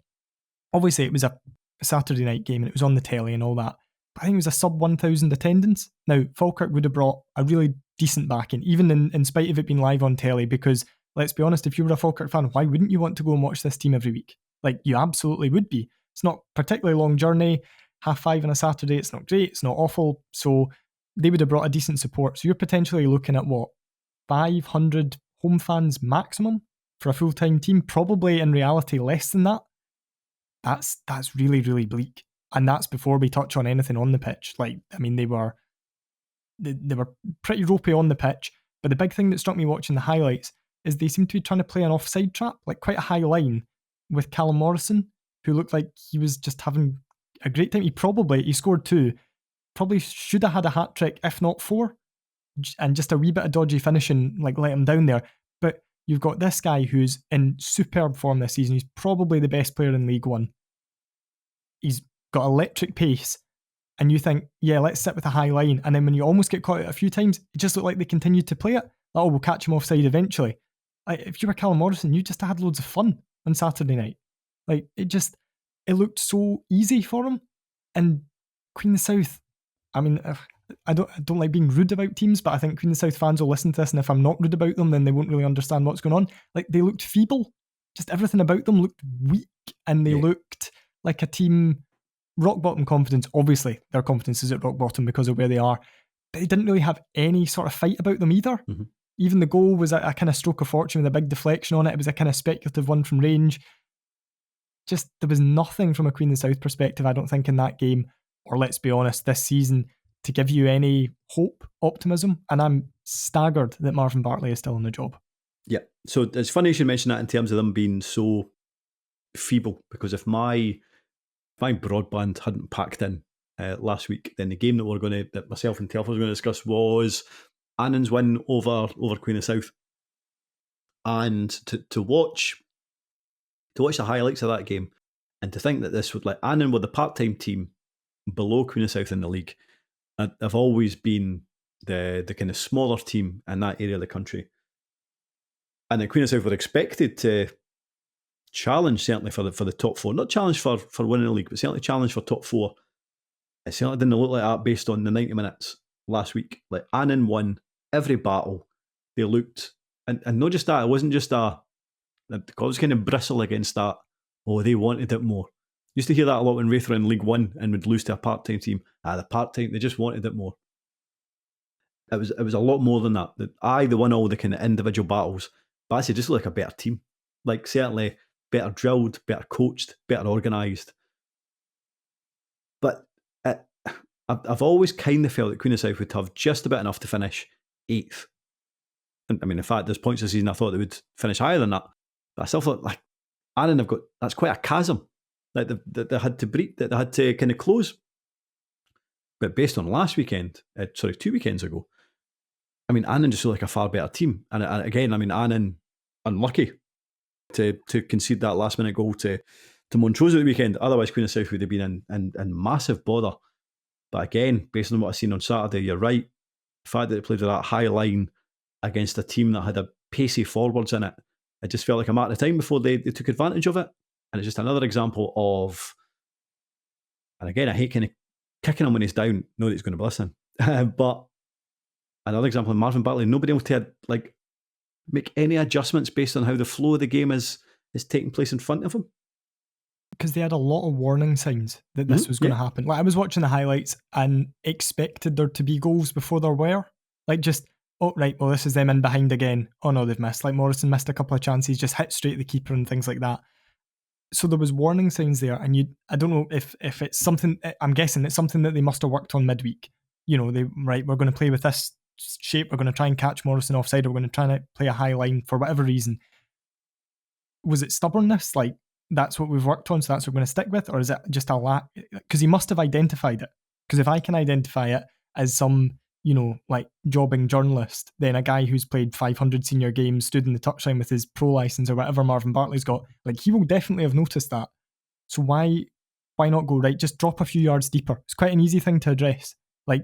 obviously it was a Saturday night game and it was on the telly and all that, but I think it was a sub 1,000 attendance. Now Falkirk would have brought a really decent backing, even in spite of it being live on telly, because let's be honest, if you were a Falkirk fan, why wouldn't you want to go and watch this team every week? Like you absolutely would be. It's not a particularly long journey, 5:30 on a Saturday, it's not great, it's not awful, so they would have brought a decent support. So you're potentially looking at 500 home fans maximum for a full-time team, probably in reality less than that. That's really, really bleak. And that's before we touch on anything on the pitch. Like, I mean, they were pretty ropey on the pitch, but the big thing that struck me watching the highlights is they seem to be trying to play an offside trap, like quite a high line with Callum Morrison, who looked like he was just having a great time. He scored 2, probably should have had a hat-trick, if not 4, and just a wee bit of dodgy finishing, like let him down there. But you've got this guy who's in superb form this season. He's probably the best player in League One. He's got electric pace, and you think, yeah, let's sit with a high line. And then when you almost get caught out a few times, it just looked like they continued to play it. Like, we'll catch him offside eventually. Like, if you were Callum Morrison, you just had loads of fun on Saturday night. Like, it looked so easy for him. And Queen of the South, I mean, I don't like being rude about teams, but I think Queen of the South fans will listen to this, and if I'm not rude about them, then they won't really understand what's going on. Like, they looked feeble. Just everything about them looked weak, and they looked like a team, rock bottom confidence. Obviously, their confidence is at rock bottom because of where they are. But they didn't really have any sort of fight about them either. Mm-hmm. Even the goal was a kind of stroke of fortune with a big deflection on it. It was a kind of speculative one from range. Just, there was nothing from a Queen of the South perspective, I don't think, in that game, or let's be honest, this season, to give you any hope, optimism. And I'm staggered that Marvin Bartley is still on the job.
Yeah, so it's funny you should mention that in terms of them being so feeble, because if my broadband hadn't packed in last week, then the game that myself and Telfer was going to discuss was Annan's win over Queen of South. And to watch the highlights of that game, and to think that this would, like, Annan were the part-time team below Queen of South in the league. I've always been the kind of smaller team in that area of the country. And the Queen of South were expected to challenge, certainly for the top 4. Not challenge for winning the league, but certainly challenge for top 4. It certainly didn't look like that based on the 90 minutes last week. Like, Annan won every battle. They looked, and not just that, it wasn't just the clubs kind of bristle against that. Oh, they wanted it more. Used to hear that a lot when Wraith were in League One and would lose to a part-time team. The part-time, they just wanted it more. It was a lot more than that. They won all the kind of individual battles, but I said just like a better team. Like, certainly better drilled, better coached, better organised. But I've always kind of felt that Queen of South would have just about enough to finish 8th. And I mean, in fact, there's points this season I thought they would finish higher than that. But I still thought, like, Annan that's quite a chasm that they had to breach, that they had to kind of close. But based on last weekend, 2 weekends ago, I mean, Annan just looked like a far better team. And again, I mean, Annan unlucky to concede that last minute goal to Montrose at the weekend. Otherwise, Queen of South would have been in massive bother. But again, based on what I've seen on Saturday, you're right. The fact that they played with that high line against a team that had a pacey forwards in it, it just felt like a matter of time before they took advantage of it. And it's just another example of, and again, I hate kind of kicking him when he's down, know that he's going to be listening. But another example of Marvin Bartley, nobody able to make any adjustments based on how the flow of the game is taking place in front of him.
Because they had a lot of warning signs that this was going to happen. Like, I was watching the highlights and expected there to be goals before there were. Like, just, oh, right, well, this is them in behind again. Oh, no, they've missed. Like, Morrison missed a couple of chances, just hit straight at the keeper and things like that. So there was warning signs there, and I don't know if it's something. I'm guessing it's something that they must have worked on midweek. We're going to play with this shape. We're going to try and catch Morrison offside. Or we're going to try and play a high line for whatever reason. Was it stubbornness? Like that's what we've worked on, so that's what we're going to stick with, or is it just a lack? Because he must have identified it. Because if I can identify it as some, like jobbing journalist, then a guy who's played 500 senior games, stood in the touchline with his pro license or whatever Marvin Bartley's got, like he will definitely have noticed that. So why not go, right, just drop a few yards deeper? It's quite an easy thing to address. Like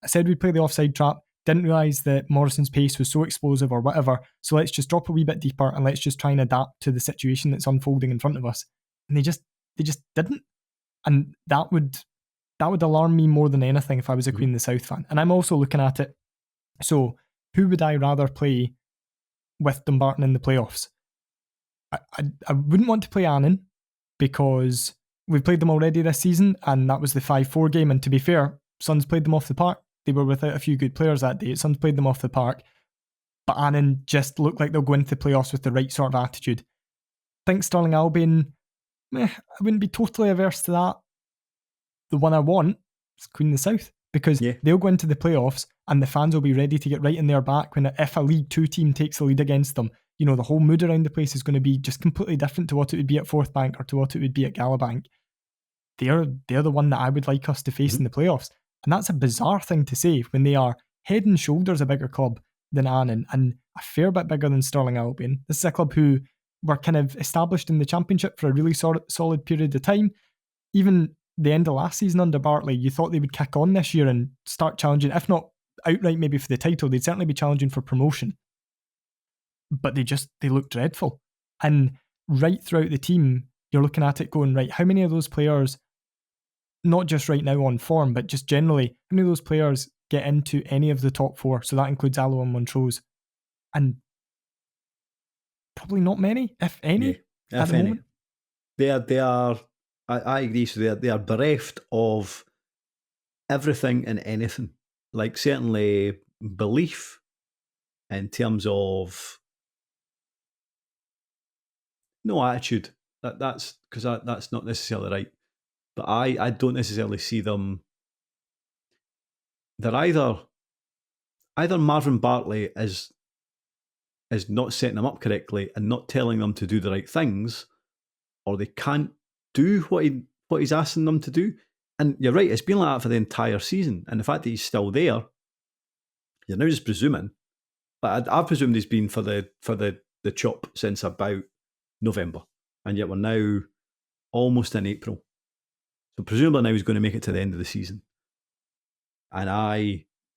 I said, we'd play the offside trap, didn't realise that Morrison's pace was so explosive or whatever, so let's just drop a wee bit deeper and let's just try and adapt to the situation that's unfolding in front of us. And they just didn't. And that would alarm me more than anything if I was a Queen of the South fan. And I'm also looking at it. So who would I rather play with Dumbarton in the playoffs? I wouldn't want to play Annan because we've played them already this season, and that was the 5-4 game. And to be fair, Suns played them off the park. They were without a few good players that day. Suns played them off the park. But Annan just look like they'll go into the playoffs with the right sort of attitude. I think Stirling Albion, I wouldn't be totally averse to that. The one I want is Queen of the South, because they'll go into the playoffs and the fans will be ready to get right in their back if a League 2 team takes the lead against them. The whole mood around the place is going to be just completely different to what it would be at Forth Bank or to what it would be at Galabank. They're the one that I would like us to face in the playoffs. And that's a bizarre thing to say when they are head and shoulders a bigger club than Annan and a fair bit bigger than Stirling Albion. This is a club who were kind of established in the Championship for a really solid period of time. Even the end of last season under Bartley, you thought they would kick on this year and start challenging, if not outright maybe for the title, they'd certainly be challenging for promotion. But they look dreadful. And right throughout the team, you're looking at it going, right, how many of those players, not just right now on form, but just generally, how many of those players get into any of the top 4? So that includes Alloa and Montrose. And probably not many, if any, at the moment.
They are, I agree, so they are bereft of everything and anything. Like certainly belief in terms of no attitude. That's because that's not necessarily right. But I don't necessarily see them. They're either Marvin Bartley is not setting them up correctly and not telling them to do the right things, or they can't do what he's asking them to do. And you're right, it's been like that for the entire season. And the fact that he's still there, you're now just presuming. But I've presumed he's been for the chop since about November, and yet we're now almost in April. So presumably now he's going to make it to the end of the season. And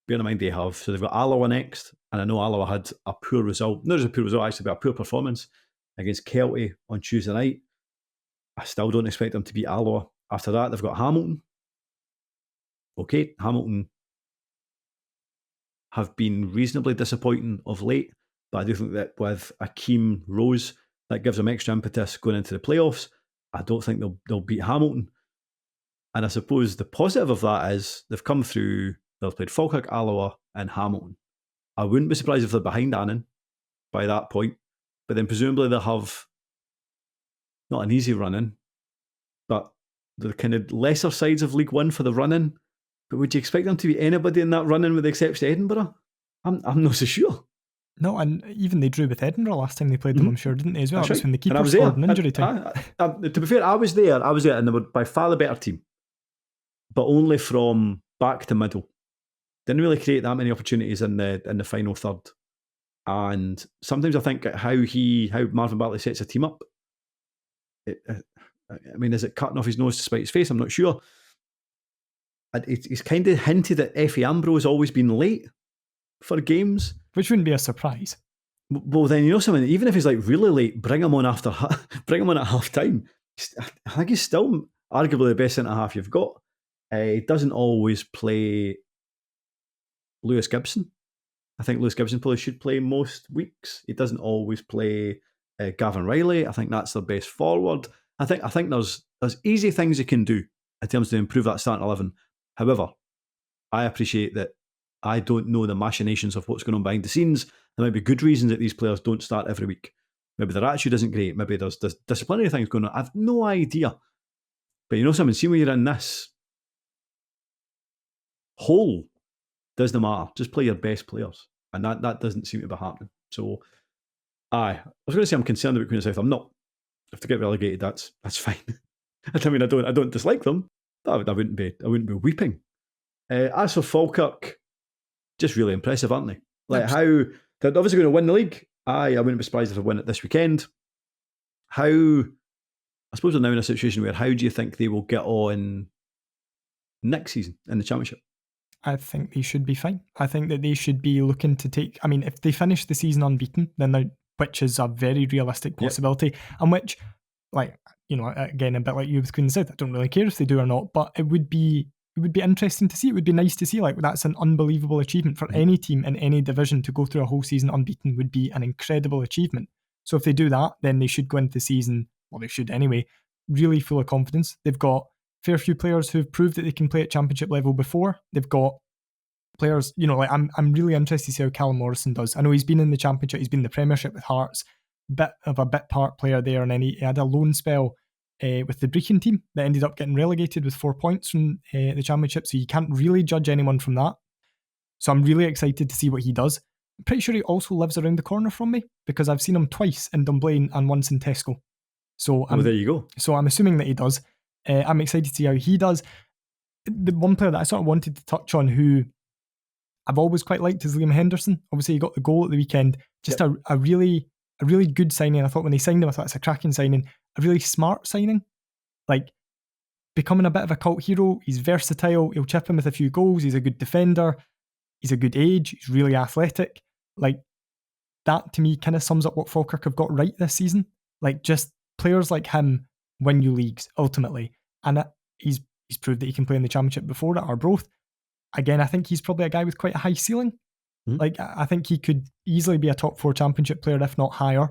bear in mind they have, so they've got Alloa next, and I know Alloa had a poor result, not just a poor result actually, but a poor performance against Kelty on Tuesday night. I still don't expect them to beat Alloa. After that, they've got Hamilton. Okay, Hamilton have been reasonably disappointing of late, but I do think that with Akeem Rose, that gives them extra impetus going into the playoffs. I don't think they'll beat Hamilton. And I suppose the positive of that is they've come through, they've played Falkirk, Alloa and Hamilton. I wouldn't be surprised if they're behind Annan by that point, but then presumably they'll have not an easy run-in, but the kind of lesser sides of League One for the run-in. But would you expect them to be anybody in that run-in with the exception of Edinburgh? I'm not so sure. No,
and even they drew with Edinburgh last time they played them, I'm sure, didn't they, as well?
That's
That was
right.
when the keeper scored in injury time.
To be fair, I was there, and they were by far the better team, but only from back to middle. Didn't really create that many opportunities in the final third. And sometimes I think how Marvin Bartley sets a team up. Is it cutting off his nose to spite his face? I'm not sure. He's kind of hinted that Effie Ambrose always been late for games,
which wouldn't be a surprise.
Well, then you know something. Even if he's like really late, bring him on at half time. I think he's still arguably the best centre half you've got. He doesn't always play Lewis Gibson. I think Lewis Gibson probably should play most weeks. He doesn't always play Gavin Riley. I think that's their best forward. I think there's easy things you can do in terms of improve that starting 11. However, I appreciate that I don't know the machinations of what's going on behind the scenes. There might be good reasons that these players don't start every week. Maybe their attitude isn't great. Maybe there's disciplinary things going on. I've no idea. But you know something, see when you're in this hole, doesn't matter. Just play your best players. And that doesn't seem to be happening. So, I was going to say I'm concerned about Queen of South. I'm not. If they get relegated, that's fine. I mean, I don't dislike them. I wouldn't be weeping. As for Falkirk, just really impressive, aren't they? Like how they're obviously going to win the league. I wouldn't be surprised if they win it this weekend. How, I suppose we're now in a situation where how do you think they will get on next season in the Championship?
I think they should be fine. I think that they should be looking to take, I mean, if they finish the season unbeaten, then which is a very realistic possibility, and which, like, you know, again, a bit like you with Queen of the South, I don't really care if they do or not, but it would be interesting to see. It would be nice to see. Like, that's an unbelievable achievement for any team in any division. To go through a whole season unbeaten would be an incredible achievement. So if they do that, then they should go into the season, well, they should anyway, really full of confidence. They've got fair few players who've proved that they can play at Championship level before. They've got players, you know, like I'm really interested to see how Callum Morrison does. I know he's been in the Championship, he's been in the Premiership with Hearts, bit of a bit part player there, and then he had a loan spell with the Brechin team that ended up getting relegated with 4 points from the Championship, so you can't really judge anyone from that. So I'm really excited to see what he does. I'm pretty sure he also lives around the corner from me, because I've seen him twice in Dunblane and once in Tesco. So
there you go.
So I'm assuming that he does. I'm excited to see how he does. The one player that I sort of wanted to touch on, who I've always quite liked, is Liam Henderson. Obviously, he got the goal at the weekend. Just a really good signing. I thought when they signed him, I thought it's a cracking signing. A really smart signing. Like, becoming a bit of a cult hero. He's versatile. He'll chip in with a few goals. He's a good defender. He's a good age. He's really athletic. Like, that to me kind of sums up what Falkirk have got right this season. Like, just players like him win you leagues ultimately, and he's proved that he can play in the Championship before at Arbroath. Again, I think he's probably a guy with quite a high ceiling. Like, I think he could easily be a top 4 Championship player, if not higher.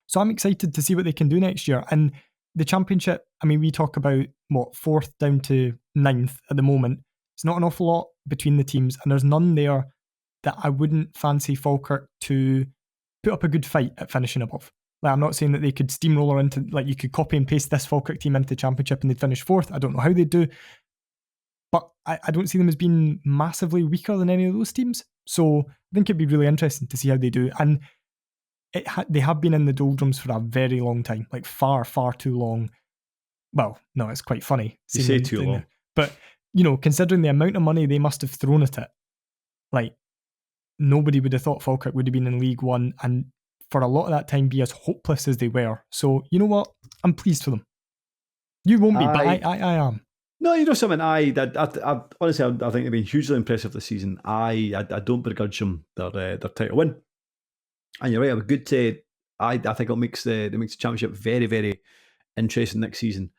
So I'm excited to see what they can do next year. And the Championship, I mean, we talk about 4th down to 9th at the moment. It's not an awful lot between the teams, and there's none there that I wouldn't fancy Falkirk to put up a good fight at finishing above. Like, I'm not saying that they could steamroller into, like, you could copy and paste this Falkirk team into the Championship and they'd finish 4th. I don't know how they'd do. But I don't see them as being massively weaker than any of those teams. So I think it'd be really interesting to see how they do. And they have been in the doldrums for a very long time, like far, far too long. Well, no, it's quite funny.
You say too long.
But, you know, considering the amount of money they must have thrown at it, like, nobody would have thought Falkirk would have been in League One, and for a lot of that time be as hopeless as they were. So, you know what? I'm pleased for them. You won't be, but I am.
No, you know something. I honestly, I think they've been hugely impressive this season. I don't begrudge them their title win. And you're right. I would good say I think it makes the Championship very, very interesting next season.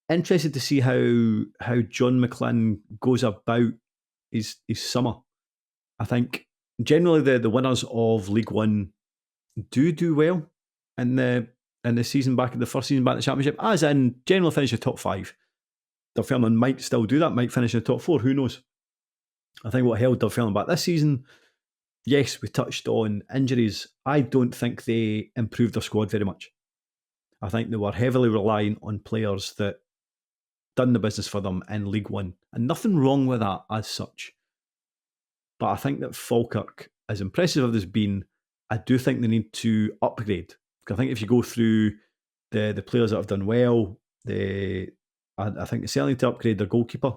Interested to see how John McLean goes about his summer. I think generally the winners of League One do well in the season back in the first season back in the Championship, as in generally finish the top 5. Dunfermline might still do that, might finish in the top 4, who knows. I think what held Dunfermline back this season, yes, we touched on injuries. I don't think they improved their squad very much. I think they were heavily relying on players that done the business for them in League One, and nothing wrong with that as such. But I think that Falkirk, as impressive as it's been, I do think they need to upgrade. I think if you go through the players that have done well, I think they certainly need to upgrade their goalkeeper.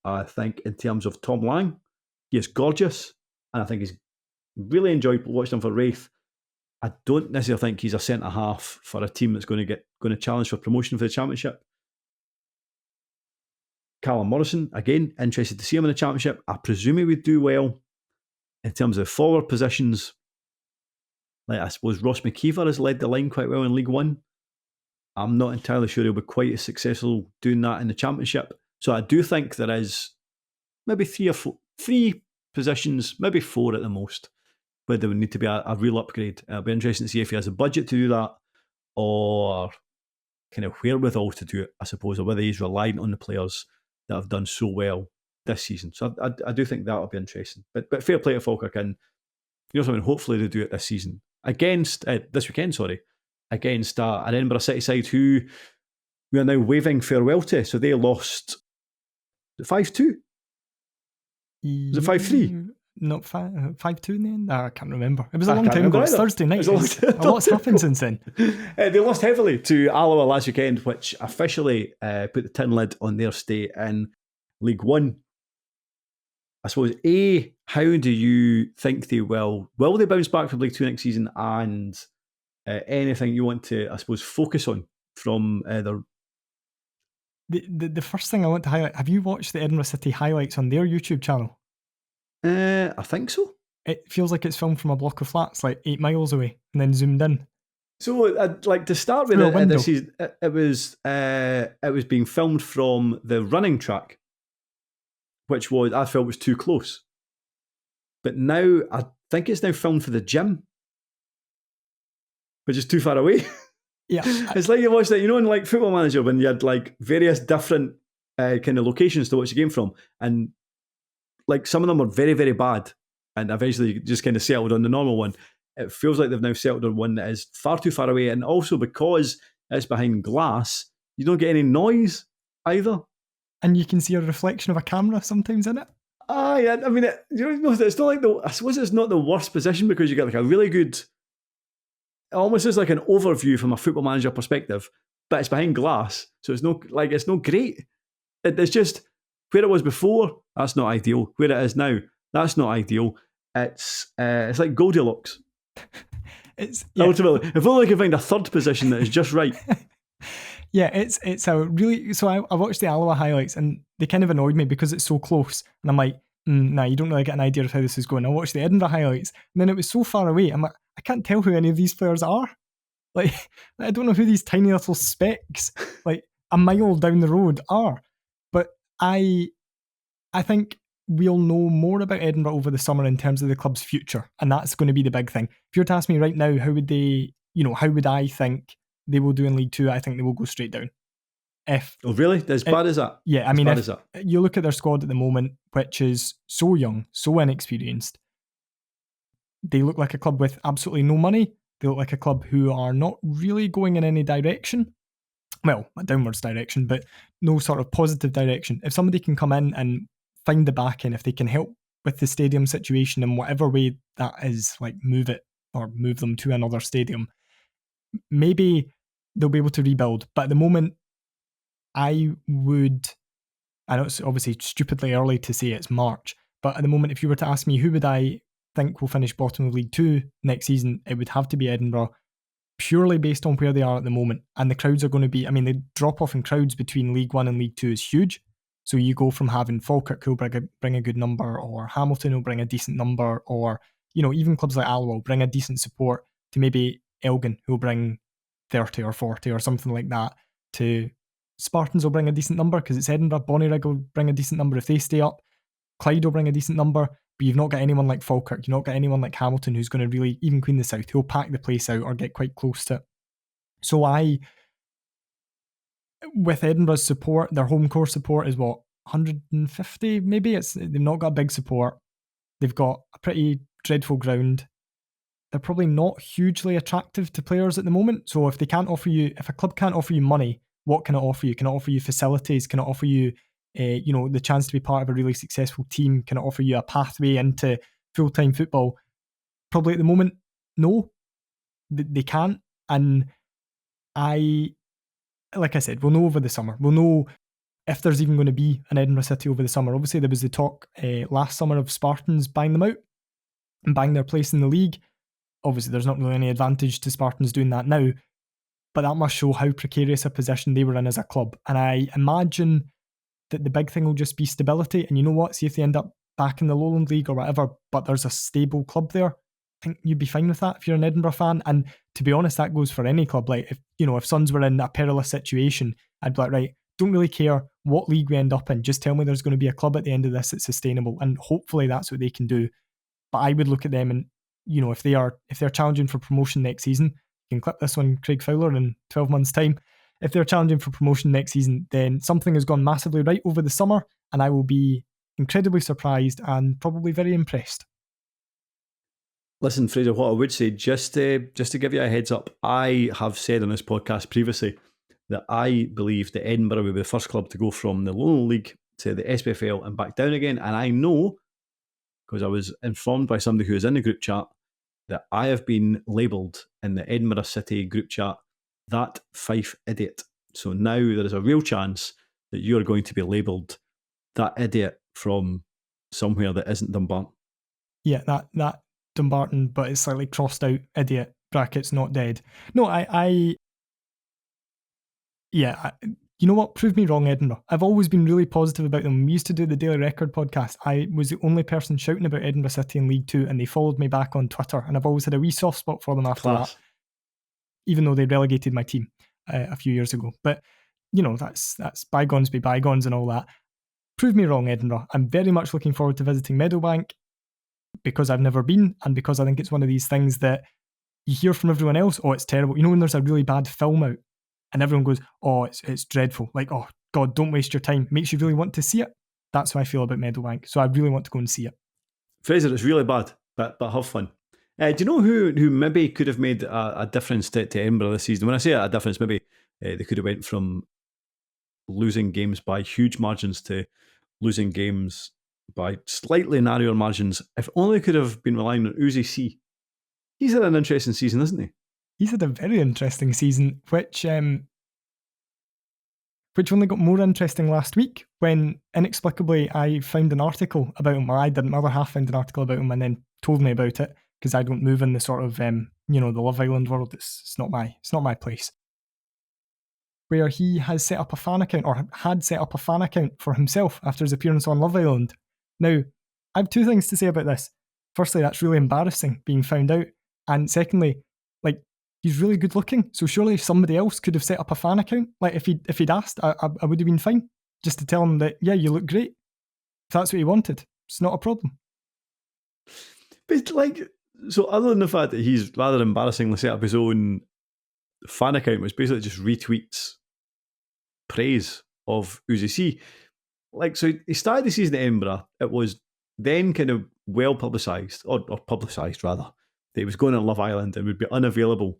I think in terms of Tom Lang, he is gorgeous, and I think he's really enjoyed watching him for Wraith. I don't necessarily think he's a centre half for a team that's going to challenge for promotion for the Championship. Callum Morrison, again, interested to see him in the Championship. I presume he would do well in terms of forward positions. Like, I suppose Ross McKeever has led the line quite well in League One. I'm not entirely sure he'll be quite as successful doing that in the Championship. So I do think there is maybe 3 positions, maybe 4 at the most, where there would need to be a real upgrade. It'll be interesting to see if he has a budget to do that, or kind of wherewithal to do it, I suppose, or whether he's relying on the players that have done so well this season. So I do think that'll be interesting. But fair play to Falkirk, and you know something, hopefully they do it this season. against this weekend, against an Edinburgh City side who we are now waving farewell to. So they lost 5-2. Was it 5-3?
Not 5-2 in the end? I can't remember. It was a long time ago. It's Thursday night. A lot's happened since then.
They lost heavily to Alloa last weekend, which officially put the tin lid on their stay in League One. I suppose, how do you think they will they bounce back from League Two next season? And anything you want to, I suppose, focus on from their...
The first thing I want to highlight, have you watched the Edinburgh City highlights on their YouTube channel?
I think so.
It feels like it's filmed from a block of flats, like 8 miles away, and then zoomed in.
So, like, to start with, it was being filmed from the running track, which I felt was too close. But now, I think it's now filmed for the gym, which is too far away.
Yeah.
It's like you watched that, in like Football Manager when you had like various different kind of locations to watch the game from. And like some of them were very, very bad. And eventually just kind of settled on the normal one. It feels like they've now settled on one that is far too far away. And also because it's behind glass, you don't get any noise either.
And you can see a reflection of a camera sometimes in it.
Yeah. I mean, it's not like I suppose it's not the worst position because you get like a really good, it almost is like an overview from a Football Manager perspective, but it's behind glass. So it's not great. It's just where it was before, that's not ideal. Where it is now, that's not ideal. It's like Goldilocks. Ultimately, if only I can find a third position that is just right.
Yeah, it's a really... So I watched the Alloa highlights and they kind of annoyed me because it's so close. And I'm like, nah, you don't really get an idea of how this is going. I watched the Edinburgh highlights and then it was so far away. I'm like, I can't tell who any of these players are. Like, I don't know who these tiny little specks, like a mile down the road, are. But I think we'll know more about Edinburgh over the summer in terms of the club's future. And that's going to be the big thing. If you were to ask me right now, how would I think they will do in League Two? I think they will go straight down.
Really? As bad as that?
Yeah, I mean, you look at their squad at the moment, which is so young, so inexperienced, they look like a club with absolutely no money. They look like a club who are not really going in any direction. Well, a downwards direction, but no sort of positive direction. If somebody can come in and find the back end, if they can help with the stadium situation in whatever way that is, like move it or move them to another stadium, maybe they'll be able to rebuild. But at the moment, I know it's obviously stupidly early to say it's March, but at the moment, if you were to ask me who would I think will finish bottom of League Two next season, it would have to be Edinburgh, purely based on where they are at the moment. And the crowds are going to be, I mean, the drop off in crowds between League One and League Two is huge. So you go from having Falkirk who'll bring a good number, or Hamilton will bring a decent number, or, even clubs like Alloa will bring a decent support, to maybe Elgin who'll bring 30 or 40 or something like that, to Spartans will bring a decent number because it's Edinburgh. Bonnyrigg will bring a decent number if they stay up. Clyde will bring a decent number, but you've not got anyone like Falkirk, you've not got anyone like Hamilton who's going to really, even Queen the South, who'll pack the place out or get quite close to it. So with Edinburgh's support, their home core support is 150 maybe? They've not got big support. They've got a pretty dreadful ground. They're probably not hugely attractive to players at the moment. So if a club can't offer you money, what can it offer you? Can it offer you facilities? Can it offer you the chance to be part of a really successful team? Can it offer you a pathway into full-time football? Probably at the moment, no, they can't. And like I said, we'll know over the summer. We'll know if there's even going to be an Edinburgh City over the summer. Obviously, there was the talk last summer of Spartans buying them out and buying their place in the league. Obviously, there's not really any advantage to Spartans doing that now, but that must show how precarious a position they were in as a club. And I imagine that the big thing will just be stability. And you know what? See if they end up back in the Lowland League or whatever, but there's a stable club there. I think you'd be fine with that if you're an Edinburgh fan. And to be honest, that goes for any club. Like if Suns were in a perilous situation, I'd be like, right, don't really care what league we end up in. Just tell me there's going to be a club at the end of this that's sustainable. And hopefully that's what they can do. But I would look at them and, if they're challenging for promotion next season, you can clip this one, Craig Fowler, in 12 months' time. If they're challenging for promotion next season, then something has gone massively right over the summer, and I will be incredibly surprised and probably very impressed.
Listen, Fraser, what I would say, just to give you a heads up, I have said on this podcast previously that I believe that Edinburgh will be the first club to go from the Lowland League to the SPFL and back down again. And I know, because I was informed by somebody who was in the group chat, that I have been labelled in the Edinburgh City group chat that Fife idiot. So now there is a real chance that you are going to be labelled that idiot from somewhere that isn't Dumbarton.
Yeah, that Dumbarton, but it's slightly crossed out idiot, brackets not dead. No, you know what? Prove me wrong, Edinburgh. I've always been really positive about them. We used to do the Daily Record podcast. I was the only person shouting about Edinburgh City in League Two, and they followed me back on Twitter, and I've always had a wee soft spot for them after that, even though they relegated my team a few years ago. But, you know, that's bygones be bygones and all that. Prove me wrong, Edinburgh. I'm very much looking forward to visiting Meadowbank because I've never been, and because I think it's one of these things that you hear from everyone else, oh, it's terrible. You know when there's a really bad film out and everyone goes, oh, it's dreadful. Like, oh, God, don't waste your time. Makes you really want to see it. That's how I feel about Meadowbank. So I really want to go and see it.
Fraser, it's really bad, but have fun. Do you know who maybe could have made a difference to Edinburgh this season? When I say a difference, maybe they could have went from losing games by huge margins to losing games by slightly narrower margins. If only could have been relying on Uzi C. He's had an interesting season, isn't he?
He's had a very interesting season, which only got more interesting last week when inexplicably I found an article about him, or I didn't. My other half found an article about him and then told me about it, because I don't move in the sort of the Love Island world. It's not my place. Where he has set up a fan account, or had set up a fan account for himself after his appearance on Love Island. Now, I have two things to say about this. Firstly, that's really embarrassing being found out, and secondly, like, he's really good looking, so surely somebody else could have set up a fan account. Like, if he'd asked, I would have been fine, just to tell him that, yeah, you look great. If that's what he wanted, it's not a problem.
But like, so other than the fact that he's rather embarrassingly set up his own fan account, which basically just retweets praise of Uzi C. Like, so he started the season at Edinburgh. It was then kind of well publicised, or publicised rather, that he was going on Love Island and would be unavailable.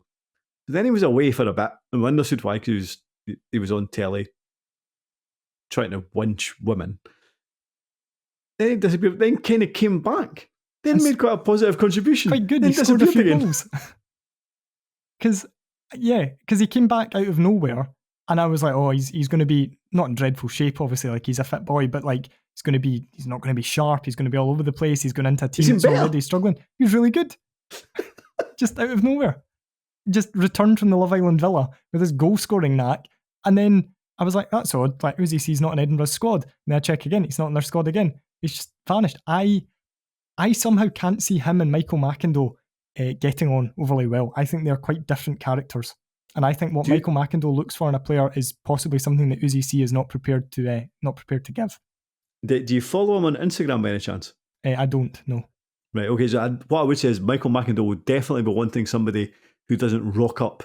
But then he was away for a bit, and we understood why, because he was on telly trying to winch women. Then he disappeared, then kind of came back. Then made quite a positive contribution.
Quite good,
then
he scored a few goals. Because he came back out of nowhere, and I was like, oh, he's going to be not in dreadful shape, obviously, like he's a fit boy, but like he's not going to be sharp, he's going to be all over the place, he's going into a team that's already struggling. He was really good. Just out of nowhere. Just returned from the Love Island villa with his goal scoring knack, and then I was like, that's odd, like Uzi C's not in Edinburgh's squad. And then I check again, he's not in their squad again. He's just vanished. I somehow can't see him and Michael McIndoe getting on overly well. I think they're quite different characters. And I think what Michael McIndoe looks for in a player is possibly something that Uzi C is not prepared to give.
Do you follow him on Instagram by any chance?
I don't, no.
Right, okay, so what I would say is Michael McIndoe would definitely be wanting somebody who doesn't rock up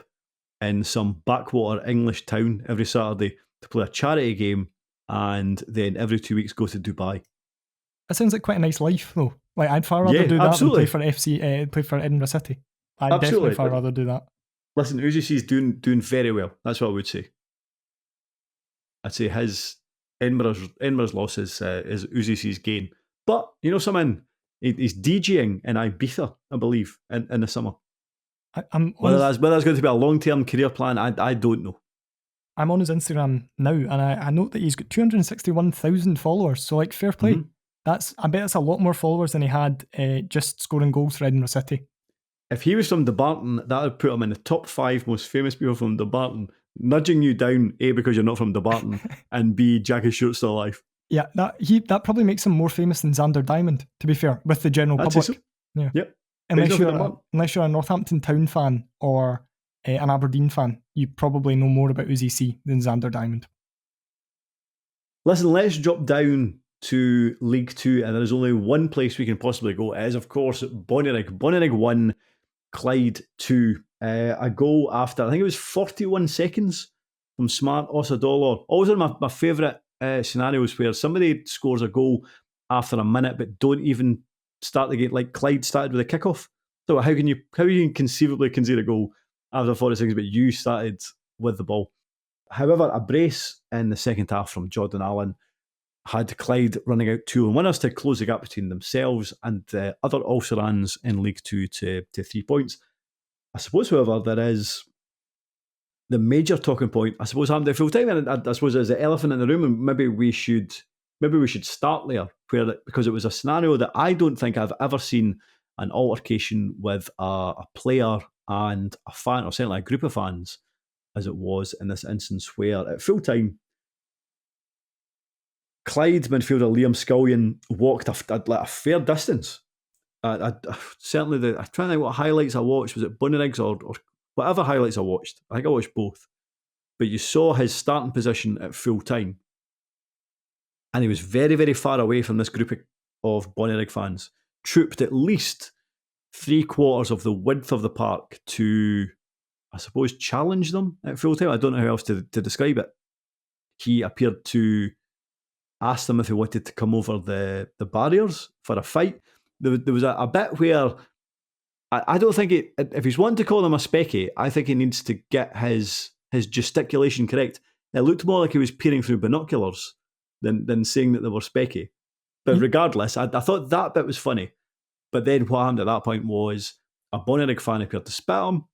in some backwater English town every Saturday to play a charity game and then every 2 weeks go to Dubai.
That sounds like quite a nice life, though. Like, I'd far rather do that than play for play for Edinburgh City. I'd definitely far rather do that.
Listen, Uzi C's doing very well. That's what I would say. I'd say his Edinburgh's loss is Uzi C's gain. But you know something, he's DJing in Ibiza, I believe, in the summer. Whether that's going to be a long-term career plan, I don't know.
I'm on his Instagram now, and I note that he's got 261,000 followers. So, like, fair play. Mm-hmm. I bet that's a lot more followers than he had just scoring goals for Edinburgh City. If
he was from Dumbarton, that would put him in the top 5 most famous people from Dumbarton, nudging you down, A, because you're not from Dumbarton, and B, Jackie Stewart's still alive.
Yeah, that probably makes him more famous than Xander Diamond, to be fair, with the general public. So. Yeah. Yep. Unless you're a Northampton Town fan or an Aberdeen fan, you probably know more about Uzi C than Xander Diamond.
Listen, let's drop down to League Two, and there is only one place we can possibly go. It is, of course, Bonnyrigg. Bonnyrigg 1, Clyde 2. A goal after, I think it was 41 seconds from Smart Osadolor. Always one of my favourite scenarios where somebody scores a goal after a minute but don't even start the game. Like Clyde started with a kickoff. So how can you conceivably concede a goal after 40 seconds, but you started with the ball? However, a brace in the second half from Jordan Allen had Clyde running out 2 winners to close the gap between themselves and the other Ulsterans in League Two to 3 points. I suppose, however, there is the major talking point, I suppose, happened at full time, and I suppose there's the elephant in the room, and maybe we should start there, because it was a scenario that I don't think I've ever seen an altercation with a player and a fan, or certainly a group of fans, as it was in this instance, where at full time, Clyde midfielder Liam Scullion walked a fair distance. Certainly, I'm trying to think what highlights I watched. Was it Bonnyrigg or whatever highlights I watched? I think I watched both. But you saw his starting position at full time, and he was very, very far away from this group of Bonnyrigg fans, trooped at least 3/4 of the width of the park to, I suppose, challenge them at full time. I don't know how else to describe it. He appeared to ask them if he wanted to come over the barriers for a fight. There was a bit where I don't think if he's wanting to call them a specky, I think he needs to get his gesticulation correct. It looked more like he was peering through binoculars than saying that they were specky. But regardless, I thought that bit was funny. But then what happened at that point was a Bonnyrigg fan appeared to spit him.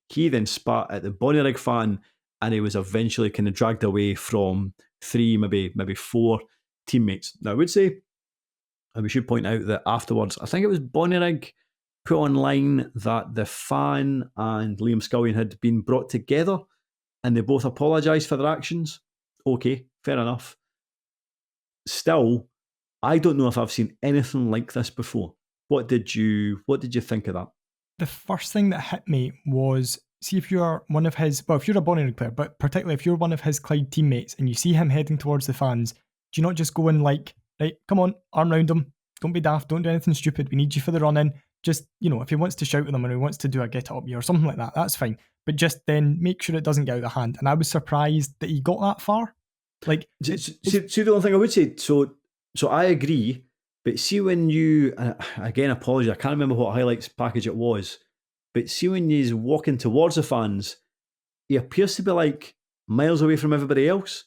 He then spat at the Bonnyrigg fan, and he was eventually kind of dragged away from 3, maybe 4 teammates. Now, I would say, and we should point out that afterwards, I think it was Bonnyrigg put online that the fan and Liam Scullion had been brought together and they both apologised for their actions. Okay, fair enough. Still, I don't know if I've seen anything like this before. What did you think of that?
The first thing that hit me was, see if you're one of his, well, if you're a Bonnyrigg player, but particularly if you're one of his Clyde teammates and you see him heading towards the fans, do you not just go in like, right, come on, arm round him, don't be daft, don't do anything stupid, we need you for the run-in. Just, if he wants to shout at them or he wants to do a get up you or something like that, that's fine. But just then make sure it doesn't get out of hand. And I was surprised that he got that far. Like,
see, the only thing I would say, so I agree, but see when you, again, apologies, I can't remember what highlights package it was, but see when he's walking towards the fans, he appears to be like miles away from everybody else.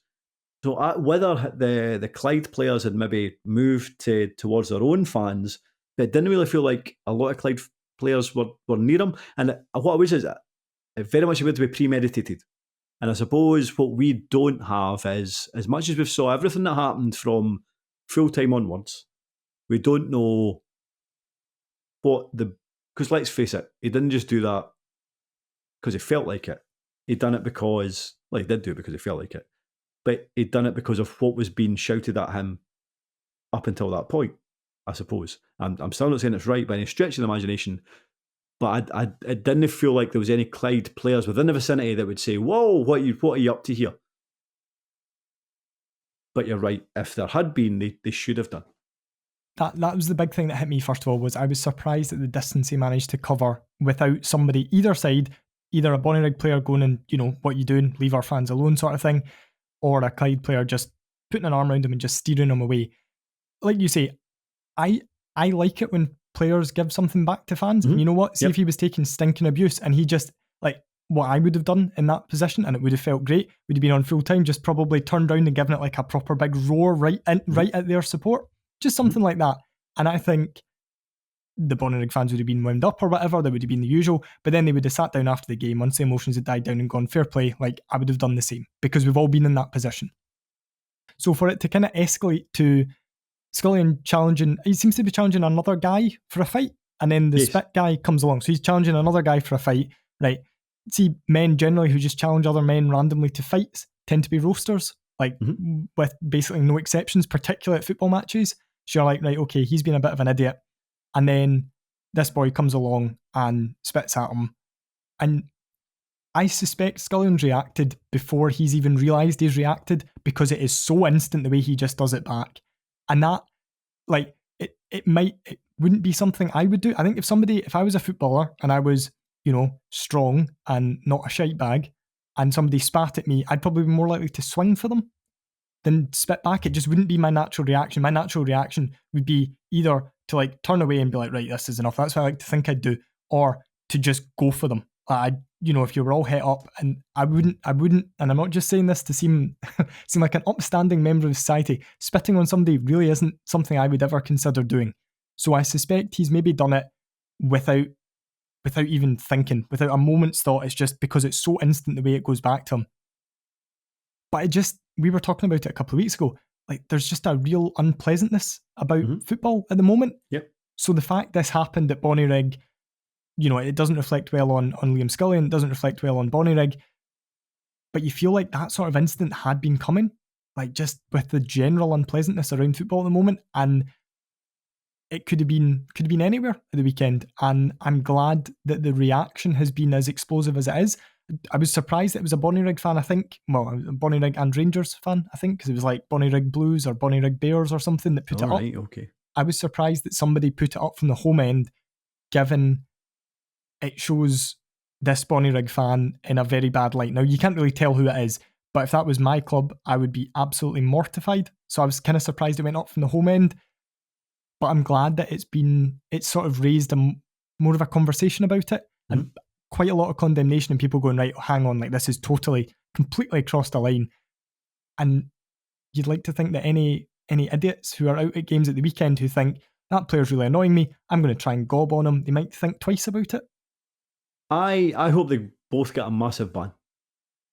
So whether the Clyde players had maybe moved towards their own fans, but it didn't really feel like a lot of Clyde players were near him. And what I would say is that it very much appeared to be premeditated. And I suppose what we don't have is, as much as we've saw everything that happened from full time onwards, we don't know because let's face it, he didn't just do that because he felt like it. He done it because, he did do it because he felt like it, but he'd done it because of what was being shouted at him up until that point, I suppose. I'm still not saying it's right by any stretch of the imagination, but it didn't feel like there was any Clyde players within the vicinity that would say, whoa, what are you up to here? But you're right, if there had been, they should have done.
That was the big thing that hit me, first of all, was I was surprised at the distance he managed to cover without somebody, either side, either a Bonnyrigg player going and, what you doing, leave our fans alone sort of thing, or a Clyde player just putting an arm around him and just steering him away. Like you say, I like it when players give something back to fans. Mm-hmm. And you know what? See if he was taking stinking abuse and he just, like, what I would have done in that position, and it would have felt great, would have been on full time, just probably turned around and given it like a proper big roar right at their support. Just something like that. And I think the Bonnyrigg fans would have been wound up or whatever, that would have been the usual, but then they would have sat down after the game once the emotions had died down and gone, fair play, like I would have done the same, because we've all been in that position. So for it to kind of escalate to Scullion challenging, he seems to be challenging another guy for a fight, and then the spit guy comes along, so he's challenging another guy for a fight, right? See, men generally who just challenge other men randomly to fights tend to be roasters, like with basically no exceptions, particularly at football matches. So you're like, right, okay, he's been a bit of an idiot. And then this boy comes along and spits at him. And I suspect Scullion's reacted before he's even realised he's reacted, because it is so instant the way he just does it back. And that, like, it wouldn't be something I would do. I think if I was a footballer and I was, strong and not a shite bag, and somebody spat at me, I'd probably be more likely to swing for them than spit back. It just wouldn't be my natural reaction. My natural reaction would be either to like turn away and be like, right, this is enough. That's what I like to think I'd do. or to just go for them. If you were all het up, and I wouldn't, and I'm not just saying this to seem like an upstanding member of society, spitting on somebody really isn't something I would ever consider doing. So I suspect he's maybe done it without even thinking, without a moment's thought. It's just because it's so instant the way it goes back to him. But we were talking about it a couple of weeks ago. Like, there's just a real unpleasantness about football at the moment.
Yep.
So the fact this happened at Bonnyrigg, it doesn't reflect well on Liam Scullion, it doesn't reflect well on Bonnyrigg, but you feel like that sort of incident had been coming, like just with the general unpleasantness around football at the moment, and it could have been anywhere at the weekend. And I'm glad that the reaction has been as explosive as it is. I was surprised it was a Bonnyrigg fan, I think. Well, a Bonnyrigg and Rangers fan, I think, because it was like Bonnyrigg Blues or Bonnyrigg Bears or something that put it up.
Okay.
I was surprised that somebody put it up from the home end, given it shows this Bonnyrigg fan in a very bad light. Now, you can't really tell who it is, but if that was my club, I would be absolutely mortified. So I was kind of surprised it went up from the home end. But I'm glad that it's sort of raised more of a conversation about it, and quite a lot of condemnation and people going, right, hang on, like this is completely crossed the line. And you'd like to think that any idiots who are out at games at the weekend who think, that player's really annoying me, I'm going to try and gob on him, they might think twice about it.
I hope they both get a massive ban.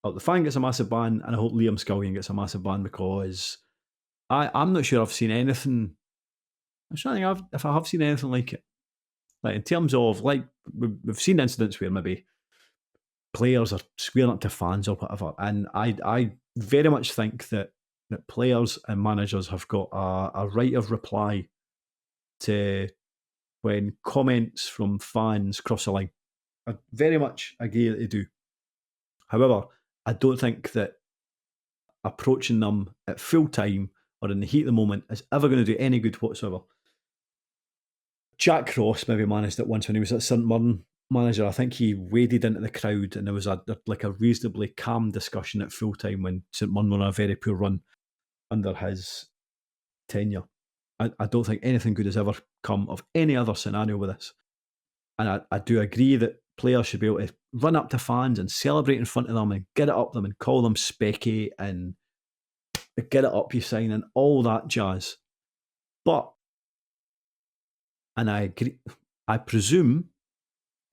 I hope the fan gets a massive ban, and I hope Liam Scullion gets a massive ban, because I'm not sure I've seen anything. I'm trying to think if I have seen anything like it. Like, in terms of, like, we've seen incidents where maybe players are squaring up to fans or whatever, and I very much think that players and managers have got a right of reply to when comments from fans cross the line. I very much agree that they do. However, I don't think that approaching them at full time or in the heat of the moment is ever going to do any good whatsoever. Jack Ross maybe managed it once when he was at St Mirren manager. I think he waded into the crowd, and there was a reasonably calm discussion at full time when St Mirren were on a very poor run under his tenure. I don't think anything good has ever come of any other scenario with this. And I do agree that players should be able to run up to fans and celebrate in front of them and get it up them and call them specky and get it up you sign and all that jazz. But, and I agree, I presume,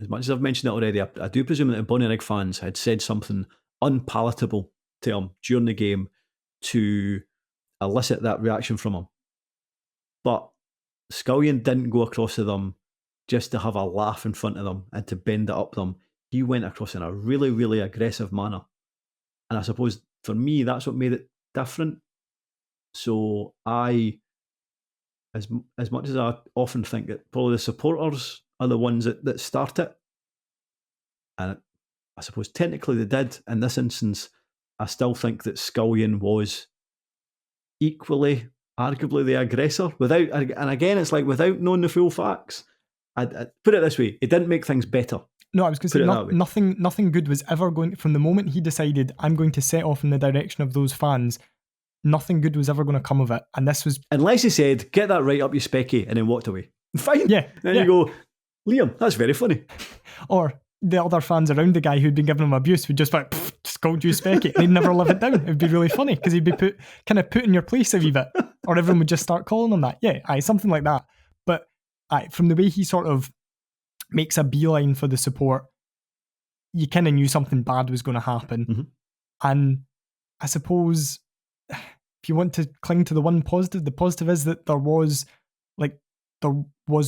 as much as I've mentioned it already, I do presume that the Bonnyrigg fans had said something unpalatable to him during the game to elicit that reaction from him. But Scullion didn't go across to them just to have a laugh in front of them and to bend it up them. He went across in a really, really aggressive manner. And I suppose for me, that's what made it different. So as much as I often think that probably the supporters are the ones that start it, and I suppose technically they did, in this instance, I still think that Scullion was equally, arguably, the aggressor. And again, it's like without knowing the full facts. I'd put it this way, it didn't make things better.
No, I was going to say nothing good was ever going, from the moment he decided, I'm going to set off in the direction of those fans, nothing good was ever going to come of it. And this was... Unless
he said, get that right up you specky, and then walked away. Fine.
Yeah.
And you go, Liam, that's very funny.
Or the other fans around the guy who'd been giving him abuse would just like, just called you specky, and he'd never live it down. It would be really funny, because he'd be put in your place a wee bit. Or everyone would just start calling him that. Yeah, something like that. But from the way he sort of makes a beeline for the support, you kind of knew something bad was going to happen.
Mm-hmm.
And I suppose if you want to cling to the one positive, the positive is that there was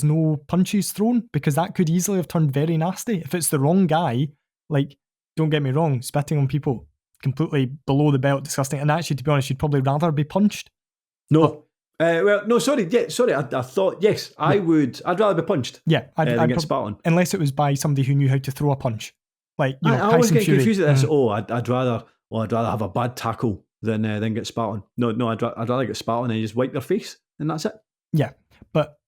no punches thrown, because that could easily have turned very nasty. If it's the wrong guy, like, don't get me wrong, spitting on people, completely below the belt, disgusting. And actually, to be honest, you'd probably rather be punched.
No. Sorry. I thought, yes, I would. I'd rather be punched.
Yeah,
I'd get spat on.
Unless it was by somebody who knew how to throw a punch. Like,
I always get confused with this. I'd rather have a bad tackle than get spat on. No, I'd rather get spat on and just wipe their face, and that's it.
Yeah, but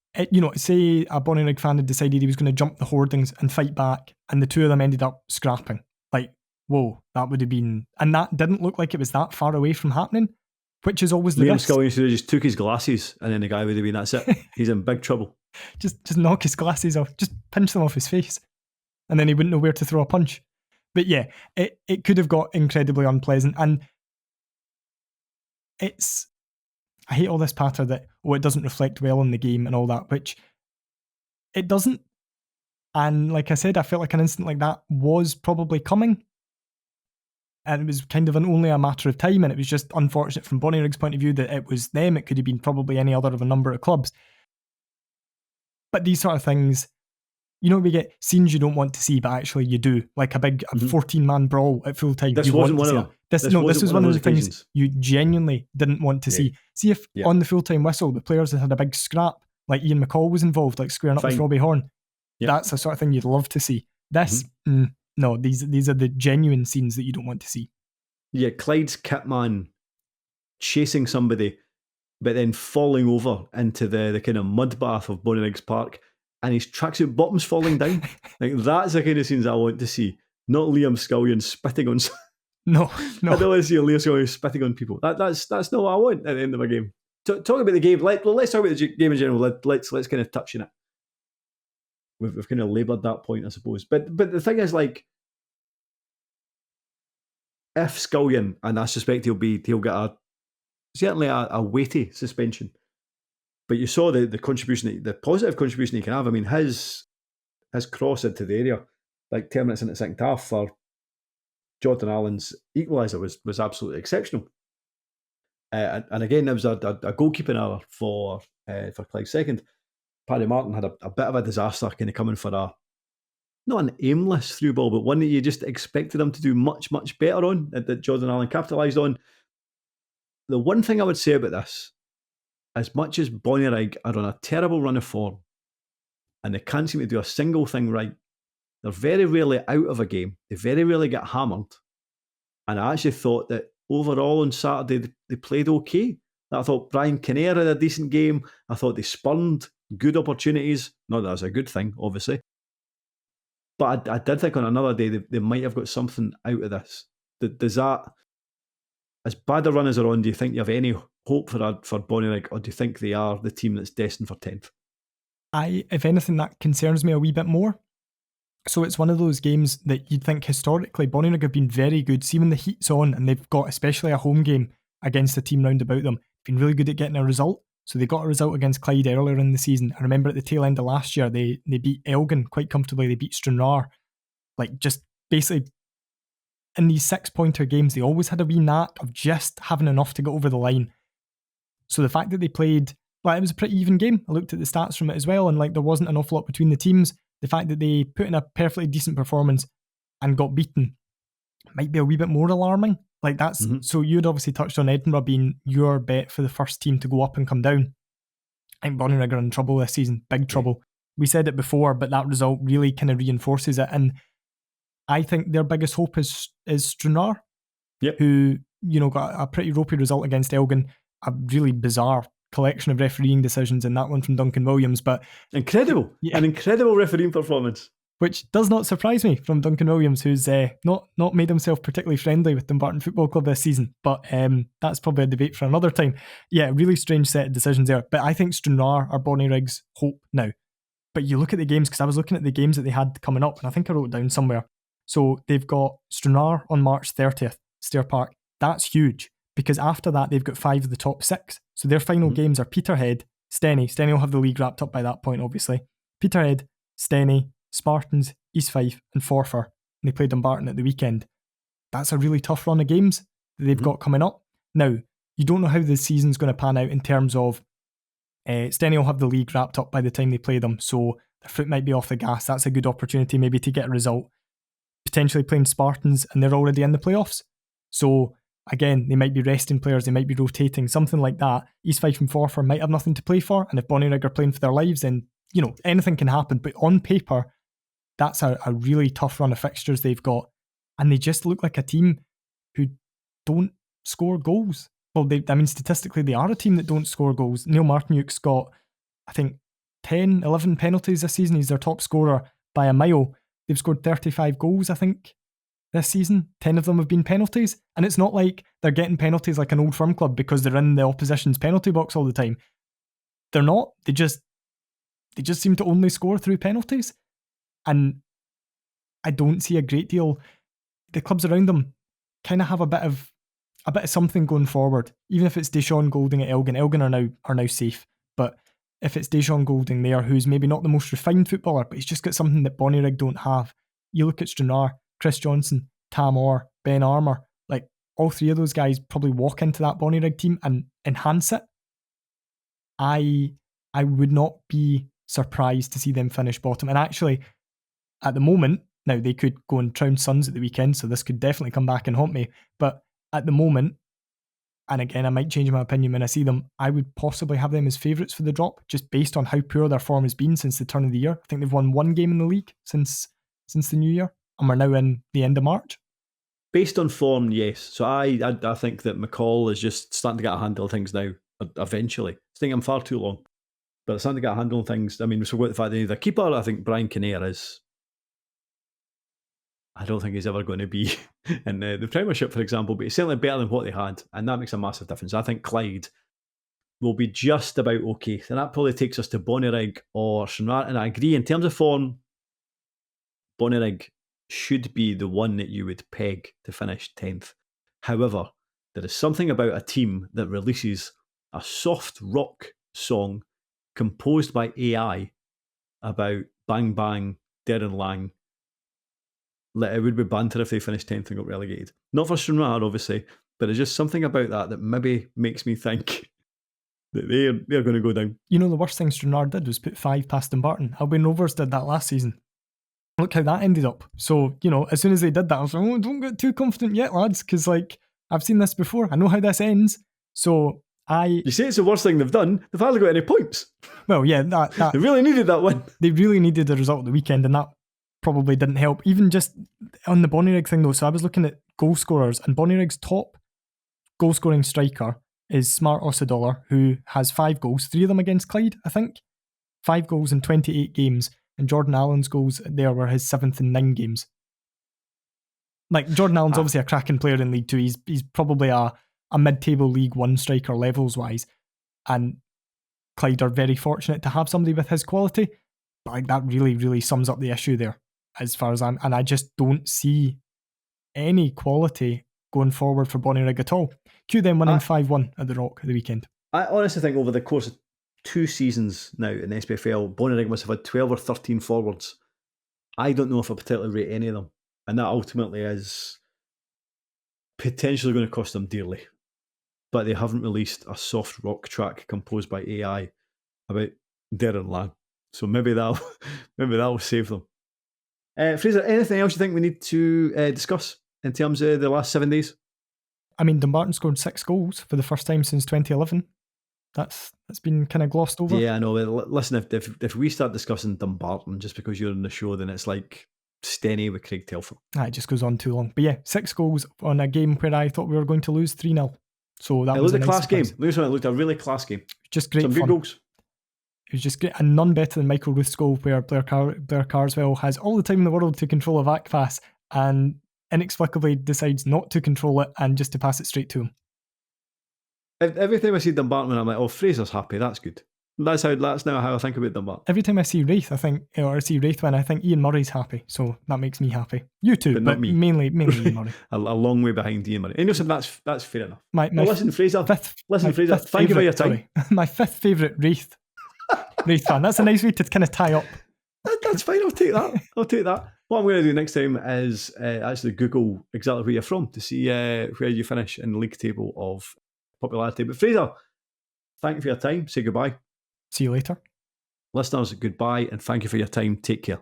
say a Bonnyrigg fan had decided he was going to jump the hoardings and fight back, and the two of them ended up scrapping. Like, whoa, that would have been, and that didn't look like it was that far away from happening. Which is always the
Liam
risk.
Scullion should have just took his glasses, and then the guy would have been, that's it. He's in big trouble.
Just knock his glasses off. Just pinch them off his face. and then he wouldn't know where to throw a punch. But yeah, it could have got incredibly unpleasant. And I hate all this patter that, it doesn't reflect well on the game and all that, which it doesn't. And like I said, I felt like an incident like that was probably coming. And it was kind of only a matter of time, and it was just unfortunate from Bonnyrigg's point of view that it was them. It could have been probably any other of a number of clubs. But these sort of things, we get scenes you don't want to see, but actually you do. Like a 14-man brawl at full time.
This wasn't one of them.
This was one of the things you genuinely didn't want to see. See if on the full-time whistle, the players had a big scrap, like Ian McCall was involved, like squaring up with Robbie Horn. Yep. That's the sort of thing you'd love to see. This, no, these are the genuine scenes that you don't want to see.
Yeah, Clyde's kitman chasing somebody, but then falling over into the kind of mud bath of Bonnyrigg Park, and his tracksuit bottom's falling down. Like, that's the kind of scenes I want to see. Not Liam Scullion spitting on.
No.
I don't want to see Liam Scullion spitting on people. That's not what I want at the end of a game. Talking about the game, let's talk about the game in general. Let's kind of touch on it. We've kind of laboured that point, I suppose. But the thing is, like, if Scullion, and I suspect he'll get certainly a weighty suspension. But you saw the contribution, the positive contribution he can have. I mean, his cross into the area, like 10 minutes into the second half for Jordan Allen's equaliser was absolutely exceptional. And again, there was a goalkeeping error for Clyde's second. Paddy Martin had a bit of a disaster kind of coming for not an aimless through ball, but one that you just expected him to do much, much better on, that Jordan Allen capitalised on. The one thing I would say about this, as much as Bonnyrigg are on a terrible run of form and they can't seem to do a single thing right, they're very rarely out of a game. They very rarely get hammered. And I actually thought that overall on Saturday, they played okay. I thought Brian Kinnear had a decent game. I thought they spurned good opportunities. Not that that's a good thing, obviously. But I did think on another day they might have got something out of this. Does that, as bad a run as they're on, do you think you have any hope for Bonnyrigg, or do you think they are the team that's destined for 10th?
If anything, that concerns me a wee bit more. So it's one of those games that you'd think historically Bonnyrigg have been very good. See when the heat's on and they've got especially a home game against a team round about them, been really good at getting a result. So they got a result against Clyde earlier in the season. I remember at the tail end of last year, they beat Elgin quite comfortably. They beat Stranraer. Like, just basically in these 6-pointer games, they always had a wee knack of just having enough to get over the line. So the fact that they played, it was a pretty even game. I looked at the stats from it as well, and there wasn't an awful lot between the teams. The fact that they put in a perfectly decent performance and got beaten might be a wee bit more alarming. So you'd obviously touched on Edinburgh being your bet for the first team to go up and come down. I think Bonnyrigg are in trouble this season, big trouble. We said it before, but that result really kind of reinforces it. And I think their biggest hope is Stranraer, who got a pretty ropey result against Elgin, a really bizarre collection of refereeing decisions in that one from Duncan Williams, but
an incredible refereeing performance.
Which does not surprise me from Duncan Williams, who's not made himself particularly friendly with Dumbarton Football Club this season. But that's probably a debate for another time. Yeah, really strange set of decisions there. But I think Stranraer are Bonnyrigg's hope now. But you look at the games, because I was looking at the games that they had coming up, and I think I wrote it down somewhere. So they've got Stranraer on March 30th, Stair Park. That's huge, because after that they've got 5 of the top 6. So their final games are Peterhead, Steny. Steny will have the league wrapped up by that point, obviously. Peterhead, Steny, Spartans, East Fife and Forfar, and they play Dumbarton at the weekend. That's a really tough run of games that they've got coming up. Now, you don't know how the season's going to pan out in terms of Steny will have the league wrapped up by the time they play them, so their foot might be off the gas. That's a good opportunity maybe to get a result. Potentially playing Spartans, and they're already in the playoffs. So again, they might be resting players, they might be rotating, something like that. East Fife and Forfar might have nothing to play for, and if Bonnyrigg are playing for their lives, then anything can happen. But on paper, that's a really tough run of fixtures they've got. And they just look like a team who don't score goals. Well, statistically, they are a team that don't score goals. Neil Martinuke's got, I think, 10, 11 penalties this season. He's their top scorer by a mile. They've scored 35 goals, I think, this season. 10 of them have been penalties. And it's not like they're getting penalties like an Old Firm club because they're in the opposition's penalty box all the time. They're not. They just seem to only score through penalties. And I don't see a great deal. The clubs around them kind of have a bit of something going forward. Even if it's Deshaun Golding at Elgin are now safe. But if it's Deshaun Golding there, who's maybe not the most refined footballer, but he's just got something that Bonnyrigg don't have. You look at Stranraer, Chris Johnson, Tam Orr, Ben Armour, like all three of those guys probably walk into that Bonnyrigg team and enhance it. I would not be surprised to see them finish bottom. And actually, at the moment, now they could go and trounce Suns at the weekend, so this could definitely come back and haunt me. But at the moment, and again, I might change my opinion when I see them, I would possibly have them as favourites for the drop, just based on how poor their form has been since the turn of the year. I think they've won one game in the league since the new year, and we're now in the end of March.
Based on form, yes. So I think that McCall is just starting to get a handle of things now, eventually. I think I'm far too long, but it's starting to get a handle on things. I mean, we've got the fact that either keeper, I think Brian Kinnear is... I don't think he's ever going to be in the Premiership, for example, but he's certainly better than what they had, and that makes a massive difference. I think Clyde will be just about okay, and that probably takes us to Bonnyrigg or Shaughan. And I agree, in terms of form, Bonnyrigg should be the one that you would peg to finish 10th. However, there is something about a team that releases a soft rock song composed by AI about Bang Bang, Darren Lang. It would be banter if they finished 10th and got relegated. Not for Stranraer, obviously, but there's just something about that maybe makes me think that they're going to go down.
You know, the worst thing Stranraer did was put 5 past Dumbarton. Albion Rovers did that last season. Look how that ended up. So, you know, as soon as they did that, I was like, don't get too confident yet, lads, because, like, I've seen this before. I know how this ends. So
You say it's the worst thing they've done. They've hardly got any points.
Well, yeah, that
they really needed that win.
They really needed the result of the weekend, and that probably didn't help. Even just on the Bonnyrigg thing, though, so I was looking at goal scorers, and Bonnyrigg's top goal-scoring striker is Smart Osadollar, who has 5 goals, 3 of them against Clyde, I think. 5 goals in 28 games, and Jordan Allen's goals there were his 7th in 9 games. Like, Jordan Allen's obviously a cracking player in League 2. He's probably a mid-table League 1 striker levels-wise, and Clyde are very fortunate to have somebody with his quality, but like that really, really sums up the issue there, as far as and I just don't see any quality going forward for Bonnyrigg at all. Cue them winning 5-1 at the Rock at the weekend.
I honestly think over the course of 2 seasons now in the SPFL, Bonnyrigg must have had 12 or 13 forwards. I don't know if I particularly rate any of them, and that ultimately is potentially going to cost them dearly. But they haven't released a soft rock track composed by AI about Darren Lang. So maybe that'll save them. Fraser, anything else you think we need to discuss in terms of the last 7 days?
I mean, Dumbarton scored 6 goals for the first time since 2011. That's been kind of glossed over.
Yeah, I know. Listen, if we start discussing Dumbarton just because you're on the show, then it's like Steny with Craig Telford.
It just goes on too long. But yeah, 6 goals on a game where I thought we were going to lose 3-0. So that was a nice
class
surprise.
game. It looked a really class game.
Just great
Some
fun.
good goals.
It was just great, and none better than Michael Ruth's goal, where Blair Carswell has all the time in the world to control a back pass and inexplicably decides not to control it and just to pass it straight to him.
Every time I see Dumbarton, I'm like, oh, Fraser's happy. That's good. That's now how I think about Dumbarton.
Every time I see Wraith, I see Wraith win, I think Ian Murray's happy, so that makes me happy. You too, but
me.
mainly Ian Murray.
a long way behind Ian Murray. And listen, that's fair enough.
Fraser,
thank you for your time.
My 5th favourite Wraith fan. That's a nice way to kind of tie up.
That's fine. I'll take that. What I'm going to do next time is actually Google exactly where you're from to see where you finish in the league table of popularity. But Fraser, thank you for your time. Say goodbye.
See you later.
Listeners, goodbye, and thank you for your time. Take care.